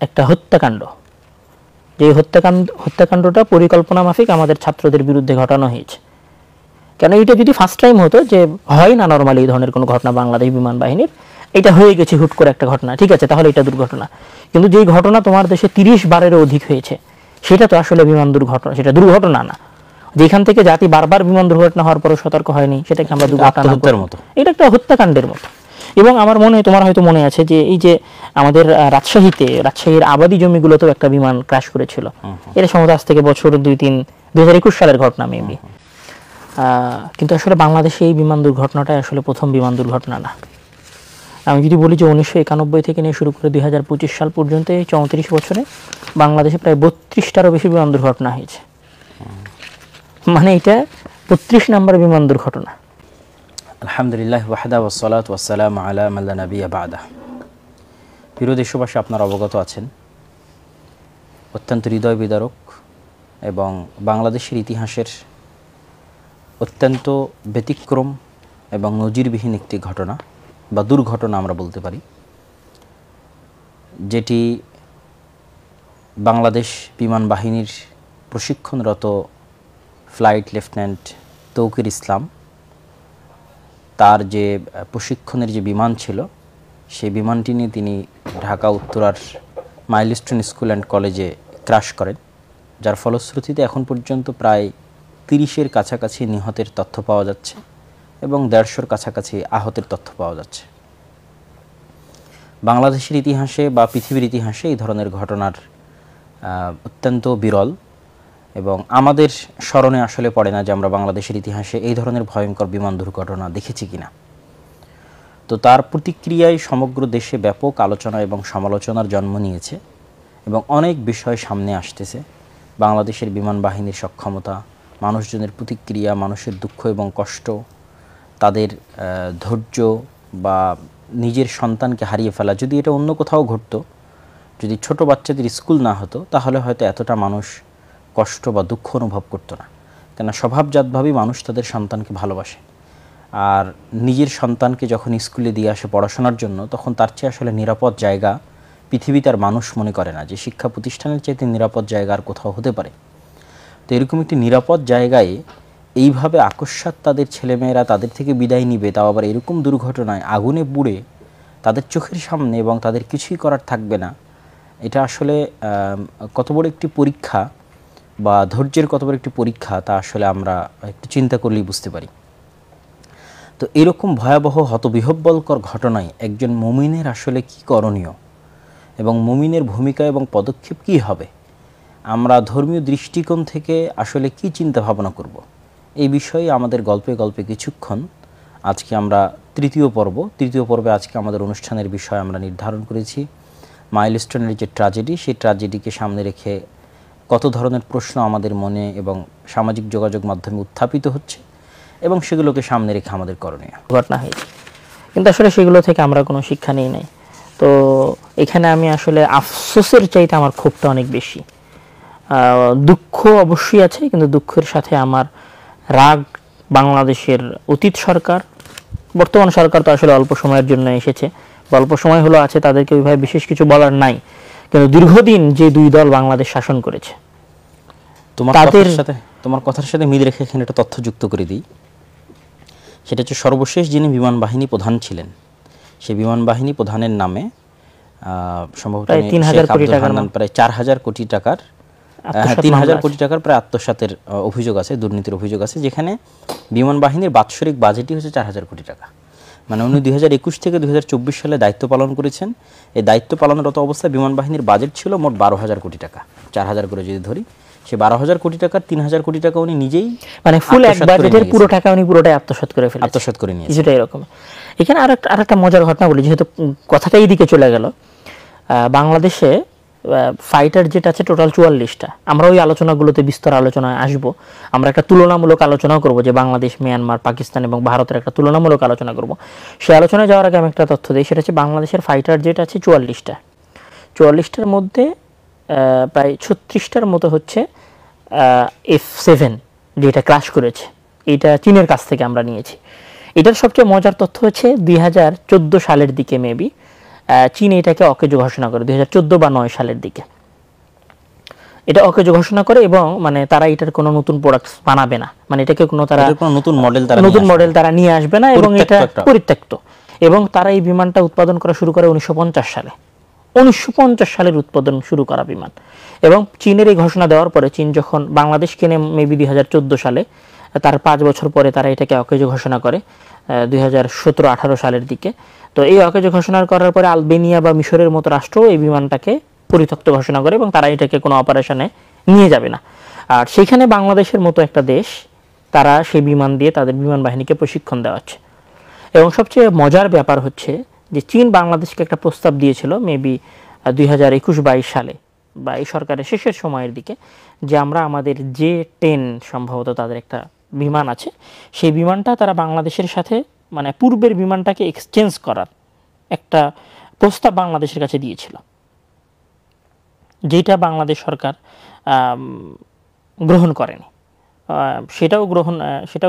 একটা হত্যাকাণ্ড, যে হত্যাকাণ্ডটা পরিকল্পনা মাফিক আমাদের ছাত্রদের বিরুদ্ধে ঘটানো হয়েছে। কেন এটা যদি ফার্স্ট টাইম হতো, যে হয় না নর্মালি এই ধরনের কোনো ঘটনা বাংলাদেশ বিমান বাহিনীর, এটা হয়ে গেছে হুট করে একটা ঘটনা, ঠিক আছে, তাহলে এটা দুর্ঘটনা। কিন্তু যেই ঘটনা তোমার দেশে 30 বারেরও অধিক হয়েছে, সেটা তো আসলে বিমান দুর্ঘটনা, সেটা দুর্ঘটনা না। যেখান থেকে জাতি বারবার বিমান দুর্ঘটনা হওয়ার পরও সতর্ক হয়নি, সেটাকে আমরা দুর্ঘটনার মতো, এটা একটা হত্যাকাণ্ডের মতো। এবং আমার মনে হয়, তোমার হয়তো মনে আছে যে এই যে আমাদের রাজশাহীর আবাদি জমিগুলোতেও একটা বিমান ক্র্যাশ করেছিল। এটা সম্ভবত আজ থেকে বছর 2021 সালের ঘটনা মেবি। কিন্তু আসলে বাংলাদেশে এই বিমান দুর্ঘটনাটা আসলে প্রথম বিমান দুর্ঘটনা না। আমি যদি বলি যে 1991 থেকে নিয়ে শুরু করে 2025 সাল পর্যন্ত এই 34 বছরে বাংলাদেশে প্রায় 32টারও বেশি বিমান দুর্ঘটনা হয়েছে। মানে এটা 32 নম্বর বিমান দুর্ঘটনা। আলহামদুলিল্লাহ ওয়াহদা ওয়াসসালাতু ওয়াসসালামু আলা মান লা নাবিয়্যা বা'দা। প্রিয় দেশবাসী, আপনারা অবগত আছেন, অত্যন্ত হৃদয় বিদারক এবং বাংলাদেশের ইতিহাসের অত্যন্ত ব্যতিক্রম এবং নজিরবিহীন একটি ঘটনা বা দুর্ঘটনা আমরা বলতে পারি, যেটি বাংলাদেশ বিমান বাহিনীর প্রশিক্ষণরত ফ্লাইট লেফটেন্যান্ট তৌকির ইসলাম, তার যে প্রশিক্ষণের যে বিমান ছিল, সেই বিমানটি নিয়ে তিনি ঢাকা উত্তরার মাইলস্টোন স্কুল অ্যান্ড কলেজে ক্র্যাশ করেন, যার ফলশ্রুতিতে এখন পর্যন্ত প্রায় 30-এর কাছাকাছি নিহতের তথ্য পাওয়া যাচ্ছে এবং 150-র কাছাকাছি আহতের তথ্য পাওয়া যাচ্ছে। বাংলাদেশের ইতিহাসে বা পৃথিবীর ইতিহাসে এই ধরনের ঘটনার অত্যন্ত বিরল এবং আমাদের স্মরণে আসলে পড়ে না যে আমরা বাংলাদেশের ইতিহাসে এই ধরনের ভয়ঙ্কর বিমান দুর্ঘটনা দেখেছি কিনা। তো তার প্রতিক্রিয়ায় সমগ্র দেশে ব্যাপক আলোচনা এবং সমালোচনার জন্ম নিয়েছে এবং অনেক বিষয় সামনে আসতেছে। বাংলাদেশের বিমান বাহিনীর সক্ষমতা, মানুষজনের প্রতিক্রিয়া, মানুষের দুঃখ এবং কষ্ট, তাদের ধৈর্য বা নিজের সন্তানকে হারিয়ে ফেলা। যদি এটা অন্য কোথাও ঘটতো, যদি ছোট বাচ্চাদের স্কুল না হতো, তাহলে হয়তো এতটা মানুষ কষ্ট বা দুঃখ অনুভব করতো না। কেন, স্বভাবজাতভাবেই মানুষ তাদের সন্তানকে ভালোবাসে। আর নিজের সন্তানকে যখন স্কুলে দিয়ে আসে পড়াশোনার জন্য, তখন তার চেয়ে আসলে নিরাপদ জায়গা পৃথিবীতে আর মানুষ মনে করে না যে শিক্ষা প্রতিষ্ঠানের চাইতে নিরাপদ জায়গা আর কোথাও হতে পারে। তো এরকম একটি নিরাপদ জায়গায় এইভাবে আকস্মাৎ তাদের ছেলেমেয়েরা তাদের থেকে বিদায় নিবে, তাও আবার এরকম দুর্ঘটনায় আগুনে পুড়ে তাদের চোখের সামনে, এবং তাদের কিছুই করার থাকবে না। এটা আসলে কত বড় একটি পরীক্ষা বা ধৈর্যের কত বড় একটি পরীক্ষা, তা আসলে আমরা একটু চিন্তা করলেই বুঝতে পারি। তো এরকম ভয়াবহ হতবিহ্বলকর ঘটনায় একজন মুমিনের আসলে কি করণীয় এবং মুমিনের ভূমিকা এবং পদক্ষেপ কি হবে, আমরা ধর্মীয় দৃষ্টিকোণ থেকে আসলে কি চিন্তা ভাবনা করব, এই বিষয়ে আমাদের গল্পে গল্পে কিছুক্ষণ আজকে আমরা তৃতীয় পর্বে আজকে আমাদের অনুষ্ঠানের বিষয় আমরা নির্ধারণ করেছি মাইলস্টোনের যে ট্র্যাজেডি, সেই ট্র্যাজেডিকে সামনে রেখে কত ধরনের প্রশ্ন আমাদের মনে এবং সামাজিক যোগাযোগ মাধ্যমে উত্থাপিত হচ্ছে এবং সেগুলোকে সামনে রেখে আমাদের করণীয় ঘটনা হয়েছে। কিন্তু আসলে সেগুলো থেকে আমরা কোনো শিক্ষা নেই নাই। তো এখানে আমি আসলে আফসোসের চাইতে আমার ক্ষোভটা অনেক বেশি। দুঃখ অবশ্যই আছে, কিন্তু দুঃখের সাথে আমার রাগ বাংলাদেশের অতীত সরকার, বর্তমান সরকার তো আসলে অল্প সময়ের জন্য এসেছে, অল্প সময় হলো আছে, তাদেরকে ওইভাবে বিশেষ কিছু বলার নাই। কিন্তু দীর্ঘদিন যে দুই দল বাংলাদেশ শাসন করেছে, তোমার কথার সাথে মিল রেখে এখানে একটা তথ্য যুক্ত করে দিই। সেটা হচ্ছে সর্বশেষ যিনি বিমান বাহিনী প্রধান ছিলেন, সেই বিমান বাহিনী প্রধানের নামে সম্ভবত প্রায় 3,000 কোটি টাকার, প্রায় 4,000 কোটি টাকার 3,000 কোটি টাকার প্রায় আত্মসাতের অভিযোগ আছে, দুর্নীতির অভিযোগ আছে, যেখানে বিমান বাহিনীর বাৎসরিক বাজেটই হচ্ছে 4,000 কোটি টাকা। মানে উনি 2021 থেকে 2024 সালে দায়িত্ব পালন করেছেন। এই দায়িত্ব পালনরত অবস্থায় বিমান বাহিনীর বাজেট ছিল মোট 12,000 কোটি টাকা। 4,000 করে যদি ধরি, সে 12,000 কোটি টাকার 3,000 কোটি টাকা উনি নিজেই, মানে ফুল এক বাজেটের পুরো টাকা উনি পুরোটাই আত্মসাৎ করে নিয়েছেন। কিছুটা এরকম। এখানে আরেকটা মজার ঘটনা বলি, যেহেতু কথাটা এই দিকে চলে গেল। বাংলাদেশে ফাইটার জেট আছে টোটাল 44টা। আমরা ওই আলোচনাগুলোতে বিস্তর আলোচনায় আসবো। আমরা একটা তুলনামূলক আলোচনাও করব, যে বাংলাদেশ, মিয়ানমার, পাকিস্তান এবং ভারতের একটা তুলনামূলক আলোচনা করব। সেই আলোচনায় যাওয়ার আগে আমি একটা তথ্য দিই, সেটা হচ্ছে বাংলাদেশের ফাইটার জেট আছে 44টা। 44টার মধ্যে প্রায় 36টার মতো হচ্ছে F7, যেটা ক্র্যাশ করেছে। এটা চীনের কাছ থেকে আমরা নিয়েছি। এটার সবচেয়ে মজার তথ্য হচ্ছে 2014 সালের দিকে মেবি চীন এটাকে অকেজো ঘোষণা করে 2014 বা 9 সালের দিকে। এটা অকেজো ঘোষণা করে এবং মানে তারা এটার কোনো নতুন প্রোডাক্ট বানাবে না, মানে এটাকে কোনো তারা নতুন মডেল তারা নিয়ে আসবে না এবং এটা পরিত্যক্ত। এবং তারা এই বিমানটা উৎপাদন করা শুরু করে 1950 সালে। 1950 সালের উৎপাদন শুরু করা বিমান। এবং চীনের এই ঘোষণা দেওয়ার পরে চীন যখন বাংলাদেশ কেনে মেবি 2014 সালে, তার 5 বছর পরে তারা এটাকে অকেজো ঘোষণা করে 2017-18 সালের দিকে। তো এই অকেজো ঘোষণা করার পরে আলবেনিয়া বা মিশরের মতো রাষ্ট্র এই বিমানটাকে পরিত্যক্ত ঘোষণা করে এবং তারা এটাকে কোনো অপারেশনে নিয়ে যাবে না। আর সেখানে বাংলাদেশের মতো একটা দেশ তারা সেই বিমান দিয়ে তাদের বিমান বাহিনীকে প্রশিক্ষণ দেওয়াচ্ছে। এবং সবচেয়ে মজার ব্যাপার হচ্ছে যে চীন বাংলাদেশকে একটা প্রস্তাব দিয়েছিল মেবি 2021-22 সালে বা এই সরকারের শেষের সময়ের দিকে, যে আমরা আমাদের J-10 সম্ভবত তাদের একটা বিমান আছে, সেই বিমানটা তারা বাংলাদেশের সাথে মানে পূর্বের বিমানটাকে এক্সচেঞ্জ করার একটা প্রস্তাব বাংলাদেশের কাছে দিয়েছিল, যেটা বাংলাদেশ সরকার গ্রহণ করেনি। সেটাও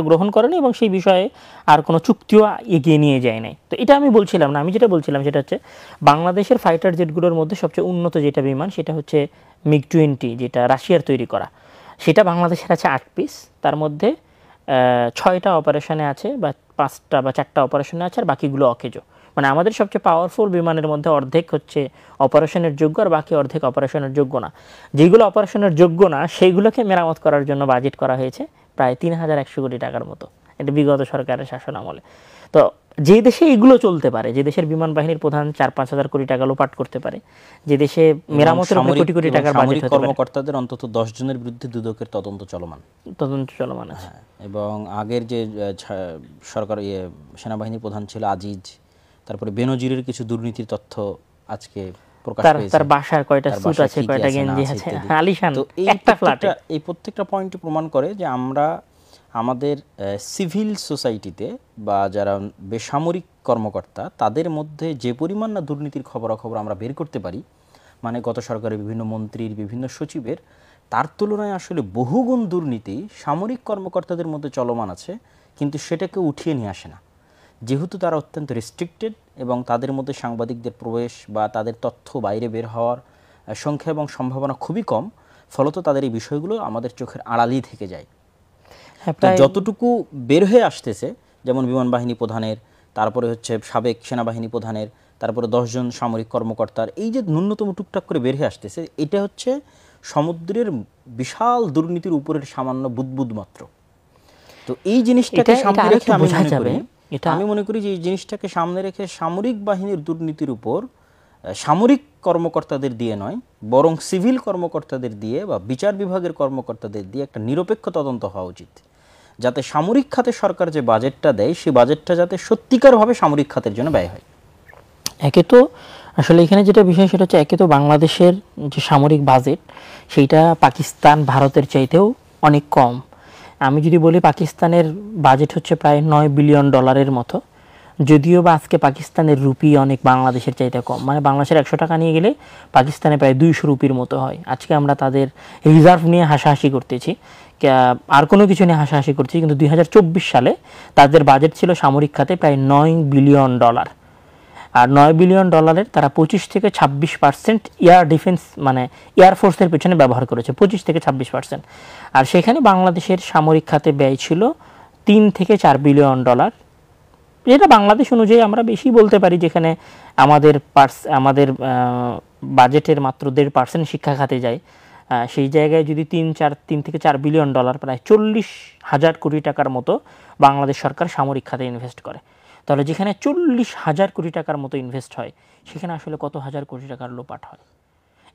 গ্রহণ করেনি এবং সেই বিষয়ে আর কোনো চুক্তিও এগিয়ে নিয়ে যায় নাই। তো এটা আমি বলছিলাম না, আমি যেটা বলছিলাম সেটা হচ্ছে বাংলাদেশের ফাইটার জেটগুলোর মধ্যে সবচেয়ে উন্নত যেটা বিমান সেটা হচ্ছে MiG-20, যেটা রাশিয়ার তৈরি করা। সেটা বাংলাদেশের আছে 8 পিস, তার মধ্যে 6টা অপারেশনে আছে বা 5টা বা 4টা অপারেশনে আছে আর বাকিগুলো অকেজো। মানে আমাদের সবচেয়ে পাওয়ারফুল বিমানের মধ্যে অর্ধেক হচ্ছে অপারেশনের যোগ্য আর বাকি অর্ধেক অপারেশনের যোগ্য না। যেগুলো অপারেশনের যোগ্য না সেইগুলোকে মেরামত করার জন্য বাজেট করা হয়েছে প্রায় 3100 কোটি টাকার মতো, এটা বিগত সরকারের শাসন আমলে। তো যে দেশে এগুলো চলতে পারে, যে দেশের বিমান বাহিনীর প্রধান 4-5 হাজার কোটি টাকা লোপাট করতে পারে, যে দেশে মেরামতের উপরে কোটি কোটি টাকার বাজেট হতে পারে, কর্মকর্তাদের অন্তত 10 জনের বিরুদ্ধে দুদকের তদন্ত চলমান আছে। এবং আগের যে সরকার সেনাবাহিনীর প্রধান ছিল আজিজ, তারপরে বেনজিরের কিছু দুর্নীতির তথ্য আজকে প্রকাশ পেয়েছে, তার বাসার কয়টা স্যুট আছে, কয়টা গেঞ্জি আছে, আলিশান একটা ফ্ল্যাটে। এই প্রত্যেকটা পয়েন্টই প্রমাণ করে যে আমরা আমাদের সিভিল সোসাইটিতে বা যারা বেসামরিক কর্মকর্তা তাদের মধ্যে যে পরিমাণ না দুর্নীতির খবরাখবর আমরা বের করতে পারি, মানে গত সরকারের বিভিন্ন মন্ত্রীর বিভিন্ন সচিবের, তার তুলনায় আসলে বহুগুণ দুর্নীতি সামরিক কর্মকর্তাদের মধ্যে চলমান আছে, কিন্তু সেটাকে উঠিয়ে নিয়ে আসে না। যেহেতু তারা অত্যন্ত রেস্ট্রিক্টেড এবং তাদের মধ্যে সাংবাদিকদের প্রবেশ বা তাদের তথ্য বাইরে বের হওয়ার সংখ্যা এবং সম্ভাবনা খুবই কম, ফলত তাদের এই বিষয়গুলো আমাদের চোখের আড়ালেই থেকে যায়। যতটুকু বের হয়ে আসতেছে, যেমন বিমান বাহিনী প্রধানের, তারপরে হচ্ছে সাবেক সেনাবাহিনী প্রধানের, তারপরে 10 জন সামরিক কর্মকর্তার, এই যে ন্যূনতম টুকটাক করে বের হয়ে আসতেছে, এটা হচ্ছে সমুদ্রের বিশাল দুর্নীতির উপরের সামান্য বুদবুদ মাত্র। তো এই জিনিসটাকে সামনে রেখে আমি মনে করি যে এই জিনিসটাকে সামনে রেখে সামরিক বাহিনীর দুর্নীতির উপর সামরিক কর্মকর্তাদের দিয়ে নয়, বরং সিভিল কর্মকর্তাদের দিয়ে বা বিচার বিভাগের কর্মকর্তাদের দিয়ে একটা নিরপেক্ষ তদন্ত হওয়া উচিত, যাতে সামরিক খাতে সরকার যে বাজেটটা দেয় সেই বাজেটটা যাতে সত্যিকারভাবে সামরিক খাতের জন্য ব্যয় হয়। একে তো আসলে এখানে যেটা বিষয় সেটা হচ্ছে, একে তো বাংলাদেশের যে সামরিক বাজেট সেইটা পাকিস্তান ভারতের চাইতেও অনেক কম। আমি যদি বলি পাকিস্তানের বাজেট হচ্ছে প্রায় $9 বিলিয়ন মতো, যদিও বা আজকে পাকিস্তানের রুপি অনেক বাংলাদেশের চাইতে কম, মানে বাংলাদেশের 100 টাকা নিয়ে গেলে পাকিস্তানে প্রায় 200 রুপির মতো হয়। আজকে আমরা তাদের রিজার্ভ নিয়ে হাসাহাসি করতেছি, আর কোনো কিছু নিয়ে হাসাহাসি করছি, কিন্তু 2024 সালে তাদের বাজেট ছিল সামরিক খাতে প্রায় $9 বিলিয়ন। আর $9 বিলিয়ন তারা 25 থেকে 26% এয়ার ডিফেন্স মানে এয়ারফোর্সের পেছনে ব্যবহার করেছে, 25 থেকে 26%। আর সেখানে বাংলাদেশের সামরিক খাতে ব্যয় ছিল $3 থেকে $4 বিলিয়ন, যেটা বাংলাদেশ অনুযায়ী আমরা বেশি বলতে পারি, যেখানে আমাদের বাজেটের মাত্র 1.5% শিক্ষা খাতে যায়। সেই জায়গায় যদি 3 থেকে 4 বিলিয়ন ডলার, প্রায় 40,000 কোটি টাকার মতো বাংলাদেশ সরকার সামরিক খাতে ইনভেস্ট করে, তাহলে যেখানে 40,000 কোটি টাকার মতো ইনভেস্ট হয় সেখানে আসলে কত হাজার কোটি টাকার লোপাট হয়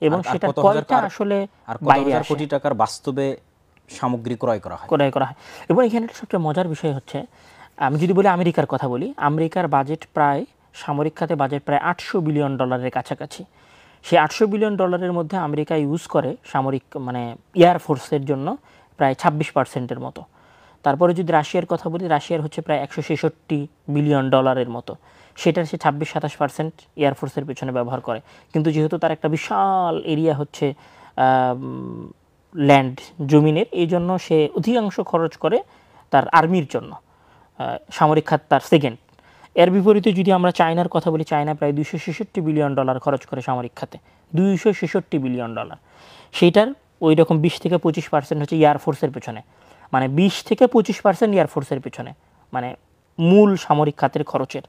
এবং সেটা কয়টা আসলে বাইরে আসে, কোটি টাকার বাস্তবে সামগ্রী ক্রয় করা হয়। এবং এখানে সবচেয়ে মজার বিষয় হচ্ছে, আমি যদি বলি আমেরিকার কথা বলি, আমেরিকার বাজেট প্রায় সামরিক খাতে বাজেট প্রায় $800 বিলিয়ন কাছাকাছি। সেই $800 বিলিয়ন মধ্যে আমেরিকা ইউজ করে সামরিক মানে এয়ারফোর্সের জন্য প্রায় 26%-এর মতো। তারপরে যদি রাশিয়ার কথা বলি, রাশিয়ার হচ্ছে প্রায় $166 বিলিয়ন মতো, সেটার সে 26-27% এয়ারফোর্সের পেছনে ব্যবহার করে। কিন্তু যেহেতু তার একটা বিশাল এরিয়া হচ্ছে ল্যান্ড জমিনের, এই জন্য সে অধিকাংশ খরচ করে তার আর্মির জন্য, সামরিক খাত তার সেকেন্ড। এর বিপরীতে যদি আমরা চায়নার কথা বলি, চায়না প্রায় $266 বিলিয়ন খরচ করে সামরিক খাতে, $266 বিলিয়ন। সেইটার ওই রকম 20-25% হচ্ছে এয়ারফোর্সের পেছনে, মানে 20-25% এয়ারফোর্সের পেছনে, মানে মূল সামরিক খাতের খরচের।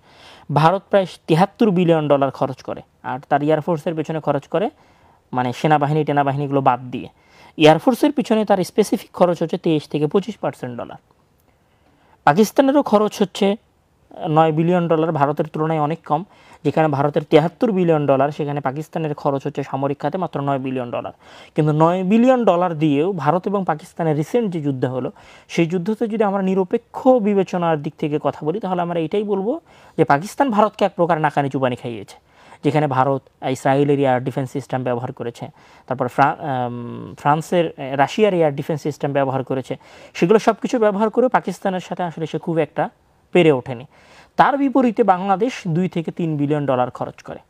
ভারত প্রায় $73 বিলিয়ন খরচ করে, আর তার এয়ারফোর্সের পেছনে খরচ করে, মানে সেনাবাহিনীগুলো বাদ দিয়ে এয়ারফোর্সের পিছনে তার স্পেসিফিক খরচ হচ্ছে $23-25%। পাকিস্তানেরও খরচ হচ্ছে $9 বিলিয়ন, ভারতের তুলনায় অনেক কম। যেখানে ভারতের $73 বিলিয়ন, সেখানে পাকিস্তানের খরচ হচ্ছে সামরিক খাতে মাত্র $9 বিলিয়ন। কিন্তু $9 বিলিয়ন দিয়েও ভারত এবং পাকিস্তানের রিসেন্ট যে যুদ্ধ হলো, সেই যুদ্ধতে যদি আমরা নিরপেক্ষ বিবেচনার দিক থেকে কথা বলি, তাহলে আমরা এটাই বলবো যে পাকিস্তান ভারতকে এক প্রকার নাকানি চুবানি খাইয়েছে। যেখানে ভারত ইসরায়েলের এয়ার ডিফেন্স সিস্টেম ব্যবহার করেছে, তারপর রাশিয়ার এয়ার ডিফেন্স সিস্টেম ব্যবহার করেছে, সেগুলো সব কিছু ব্যবহার করে পাকিস্তানের সাথে আসলে সে খুব একটা পেরে ওঠেনি। তার বিপরীতে বাংলাদেশ $2-3 বিলিয়ন খরচ করে।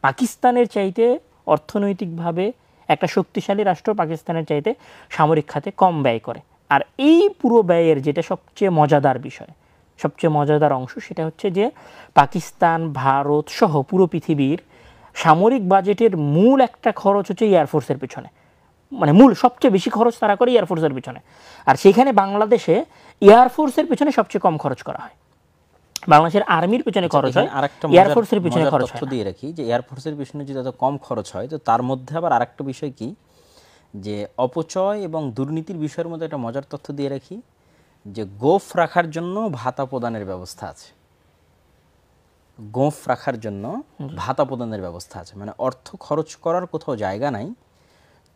পাকিস্তানের চাইতে অর্থনৈতিকভাবে একটা শক্তিশালী রাষ্ট্র পাকিস্তানের চাইতে সামরিক খাতে কম ব্যয় করে। আর এই পুরো ব্যয়ের যেটা সবচেয়ে মজাদার বিষয়, সবচেয়ে মজাদার অংশ, সেটা হচ্ছে যে পাকিস্তান, ভারত সহ পুরো পৃথিবীর সামরিক বাজেটের মূল একটা খরচ হচ্ছে এয়ারফোর্সের পিছনে, মানে মূল সবচেয়ে বেশি খরচ তারা করে এয়ারফোর্সের পিছনে। আর সেখানে বাংলাদেশে এয়ারফোর্সের পিছনে সবচেয়ে কম খরচ করা হয়। বাংলাদেশের আর্মির পিছনে খরচ হয়, এয়ারফোর্সের পিছনে খরচ হয়। দিয়ে রাখি যে এয়ারফোর্সের পিছনে যদি এত কম খরচ হয়, তো তার মধ্যে আবার আরেকটা বিষয় কি, যে অপচয় এবং দুর্নীতির বিষয়ের মধ্যে একটা মজার তথ্য দিয়ে রাখি, যে গোফ রাখার জন্য ভাতা প্রদানের ব্যবস্থা আছে। গোফ রাখার জন্য ভাতা প্রদানের ব্যবস্থা আছে, মানে অর্থ খরচ করার কোথাও জায়গা নাই,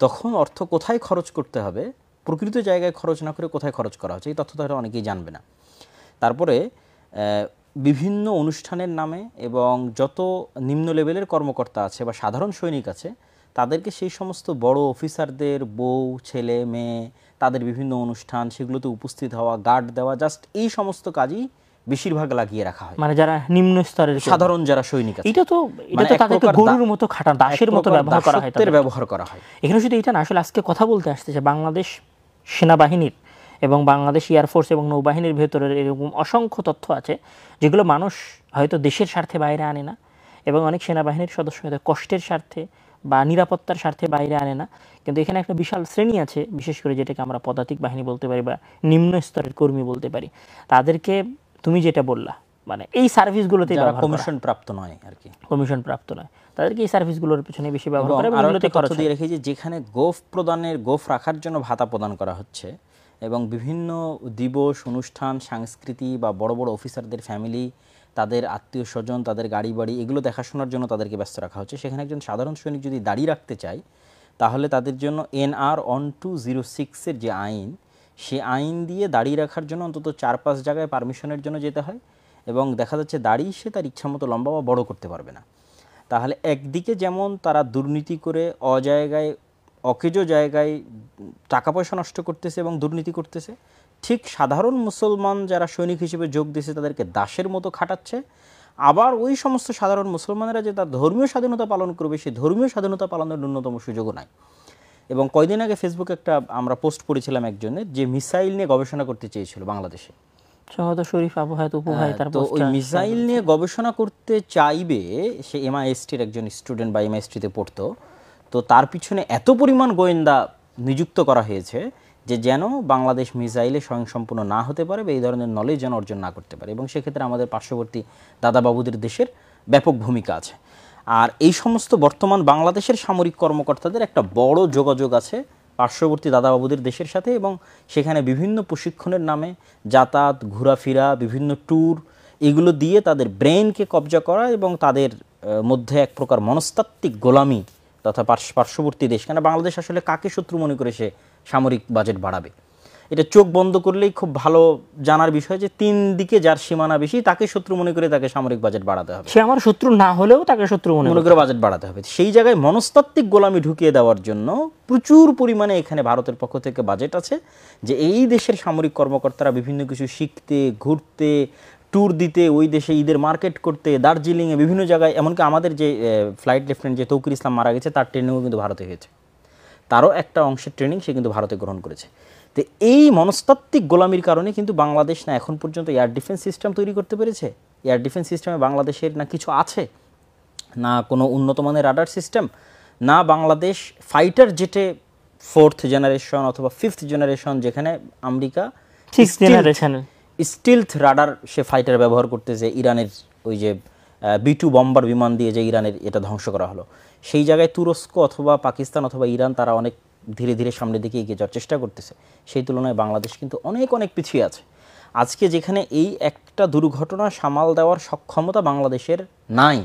তখন অর্থ কোথায় খরচ করতে হবে, প্রকৃত জায়গায় খরচ না করে কোথায় খরচ করা হচ্ছে, এই তথ্যটা হয়তো অনেকেই জানবে না। তারপরে বিভিন্ন অনুষ্ঠানের নামে এবং যত নিম্ন লেভেলের কর্মকর্তা আছে বা সাধারণ সৈনিক আছে, তাদেরকে সেই সমস্ত বড় অফিসারদের বউ, ছেলে, মেয়ে, তাদের বিভিন্ন অনুষ্ঠান, সেগুলোতে উপস্থিত হওয়া, গার্ড দেওয়া, জাস্ট এই সমস্ত কাজই বেশিরভাগ লাগিয়ে রাখা হয়, মানে যারা নিম্ন স্তরের সাধারণ যারা সৈনিক আছে। এটা তো তাদেরকে গরুর মতো খাটা, দাসের মতো ব্যবহার করা হয়, তাদের ব্যবহার করা হয়। এখানে শুধু এটা না, আসলে আজকে কথা বলতে আসতেছে বাংলাদেশ সেনাবাহিনীর এবং বাংলাদেশ এয়ারফোর্স এবং নৌবাহিনীর ভেতরের এরকম অসংখ্য তথ্য আছে, যেগুলো মানুষ হয়তো দেশের স্বার্থে বাইরে আনে না, এবং অনেক সেনাবাহিনীর সদস্য হয়তো কষ্টের স্বার্থে বা নিরাপত্তার স্বার্থে বাইরে আনে না। কিন্তু এখানে একটা বিশাল শ্রেণী আছে, বিশেষ করে যেটাকে আমরা পদাতিক বাহিনী বলতে পারি বা নিম্ন স্তরের কর্মী বলতে পারি, তাদেরকে তুমি যেটা বললা, মানে এই সার্ভিসগুলোতে কমিশন প্রাপ্ত নয় আর কি, কমিশন প্রাপ্ত নয়, তাদেরকে এই সার্ভিসগুলোর পিছনে বেশি ব্যবহার করে এবং এগুলোতে খরচ দিয়ে রেখে যে যেখানে গোফ রাখার জন্য ভাতা প্রদান করা হচ্ছে, এবং বিভিন্ন দিবস, অনুষ্ঠান, সংস্কৃতি বা বড় বড় অফিসারদের ফ্যামিলি, তাদের আত্মীয় স্বজন, তাদের গাড়ি বাড়ি, এগুলো দেখাশোনার জন্য তাদেরকে ব্যস্ত রাখা হচ্ছে। সেখানে একজন সাধারণ সৈনিক যদি দাঁড়িয়ে রাখতে চায়, তাহলে তাদের জন্য NR 1206-এর যে আইন, সে আইন দিয়ে দাঁড়িয়ে রাখার জন্য অন্তত 4-5 জায়গায় পারমিশনের জন্য যেতে হয়, এবং দেখা যাচ্ছে দাঁড়িয়ে সে তার ইচ্ছা মতো লম্বা বা বড় করতে পারবে না। তাহলে একদিকে যেমন তারা দুর্নীতি করে অজায়গায়, অকেজো জায়গায় টাকা পয়সা নষ্ট করতেছে এবং দুর্নীতি করতেছে, ঠিক সাধারণ মুসলমান যারা সৈনিক হিসেবে যোগ দিয়েছে তাদেরকে দাসের মতো খাটাচ্ছে। আবার ওই সমস্ত সাধারণ মুসলমানেরা যে তার ধর্মীয় স্বাধীনতা পালন করবে, সেই ধর্মীয় স্বাধীনতা পালনের ন্যূনতম সুযোগও নাই। এবং কয়দিন আগে ফেসবুকে একটা আমরা পোস্ট করেছিলাম একজনের, যে মিসাইল নিয়ে গবেষণা করতে চেয়েছিল বাংলাদেশে, তো ওই মিসাইল নিয়ে গবেষণা করতে চাইবে, সে MIST-র একজন স্টুডেন্ট বা MIST-তে পড়তো, তো তার পিছনে এত পরিমাণ গোয়েন্দা নিযুক্ত করা হয়েছে যে যেন বাংলাদেশ মিসাইলে স্বয়ংসম্পূর্ণ না হতে পারে বা এই ধরনের নলেজ যেন অর্জন না করতে পারে। এবং সেক্ষেত্রে আমাদের পার্শ্ববর্তী দাদাবাবুদের দেশের ব্যাপক ভূমিকা আছে। আর এই সমস্ত বর্তমান বাংলাদেশের সামরিক কর্মকর্তাদের একটা বড় যোগাযোগ আছে পার্শ্ববর্তী দাদাবাবুদের দেশের সাথে, এবং সেখানে বিভিন্ন প্রশিক্ষণের নামে যাতায়াত, ঘোরাফেরা, বিভিন্ন ট্যুর, এগুলো দিয়ে তাদের ব্রেনকে কবজা করা এবং তাদের মধ্যে এক প্রকার মনস্তাত্ত্বিক গোলামি তথা পার্শ্ববর্তী দেশ, কেন বাংলাদেশ আসলে কাকে শত্রু মনে করে সে সামরিক বাজেট বাড়াবে, এটা চোখ বন্ধ করলেই খুব ভালো জানার বিষয় যে 3 দিকে যার সীমানা বেশি তাকে শত্রু মনে করে তাকে সামরিক বাজেট বাড়াতে হবে, সে আমার শত্রু না হলেও তাকে শত্রু মনে করে বাজেট বাড়াতে হবে। সেই জায়গায় মনস্তাত্ত্বিক গোলামি ঢুকিয়ে দেওয়ার জন্য প্রচুর পরিমাণে এখানে ভারতের পক্ষ থেকে বাজেট আছে, যে এই দেশের সামরিক কর্মকর্তারা বিভিন্ন কিছু শিখতে, ঘুরতে, ট্যুর দিতে, ওই দেশে ঈদের মার্কেট করতে, দার্জিলিংয়ে বিভিন্ন জায়গায়, এমনকি আমাদের যে ফ্লাইট লেফটেন্যান্ট যে তৌকির ইসলাম মারা গেছে, তার ট্রেনিংও কিন্তু ভারতে হয়েছে, তারও একটা অংশের ট্রেনিং সে কিন্তু ভারতে গ্রহণ করেছে। তো এই মনস্তাত্ত্বিক গোলামির কারণে কিন্তু বাংলাদেশ না এখন পর্যন্ত এয়ার ডিফেন্স সিস্টেম তৈরি করতে পেরেছে, এয়ার ডিফেন্স সিস্টেমে বাংলাদেশের না কিছু আছে, না কোনো উন্নত মানের রাডার সিস্টেম, না বাংলাদেশ ফাইটার জেটে 4th জেনারেশন অথবা 5th জেনারেশন, যেখানে আমেরিকা 6th জেনারেশনের স্টিলথ রাডার সে ফাইটার ব্যবহার করতেছে, ইরানের ওই যে B2 বম্বার বিমান দিয়ে যে ইরানের এটা ধ্বংস করা হলো, সেই জায়গায় তুরস্ক অথবা পাকিস্তান অথবা ইরান তারা অনেক ধীরে ধীরে সামনের দিকে এগিয়ে যাওয়ার চেষ্টা করতেছে। সেই তুলনায় বাংলাদেশ কিন্তু অনেক অনেক পিছিয়ে আছে। আজকে যেখানে এই একটা দুর্ঘটনা সামাল দেওয়ার সক্ষমতা বাংলাদেশের নাই,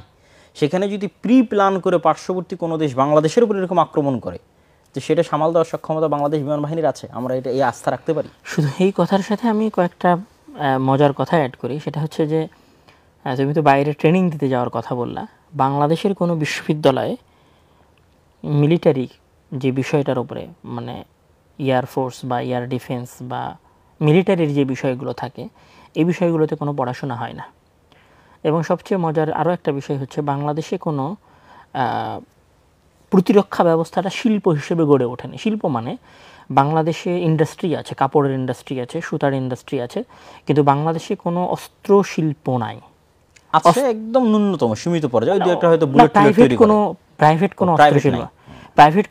সেখানে যদি প্রি প্ল্যান করে পার্শ্ববর্তী কোনো দেশ বাংলাদেশের উপর এরকম আক্রমণ করে, তো সেটা সামাল দেওয়ার সক্ষমতা বাংলাদেশ বিমান বাহিনীর আছে, আমরা এটা এই আস্থা রাখতে পারি। শুধু এই কথার সাথে আমি কয়েকটা মজার কথা অ্যাড করি। সেটা হচ্ছে যে তুমি তো বাইরে ট্রেনিং দিতে যাওয়ার কথা বললা, বাংলাদেশের কোনো বিশ্ববিদ্যালয়ে মিলিটারি যে বিষয়টার উপরে মানে এয়ারফোর্স বা এয়ার ডিফেন্স বা মিলিটারির যে বিষয়গুলো থাকে, এই বিষয়গুলোতে কোনো পড়াশোনা হয় না। এবং সবচেয়ে মজার আরও একটা বিষয় হচ্ছে বাংলাদেশে কোনো প্রতিরক্ষা ব্যবস্থাটা শিল্প হিসেবে গড়ে ওঠেনি। শিল্প মানে বাংলাদেশে ইন্ডাস্ট্রি আছে, কাপড়ের ইন্ডাস্ট্রি আছে, সুতার ইন্ডাস্ট্রি আছে, কিন্তু বাংলাদেশে কোনো অস্ত্র শিল্প নাই। আচ্ছা, একদম ন্যূনতম সীমিত পর্যায়ে ওই একটা হয়তো বুলেট তৈরি করে, প্রাইভেট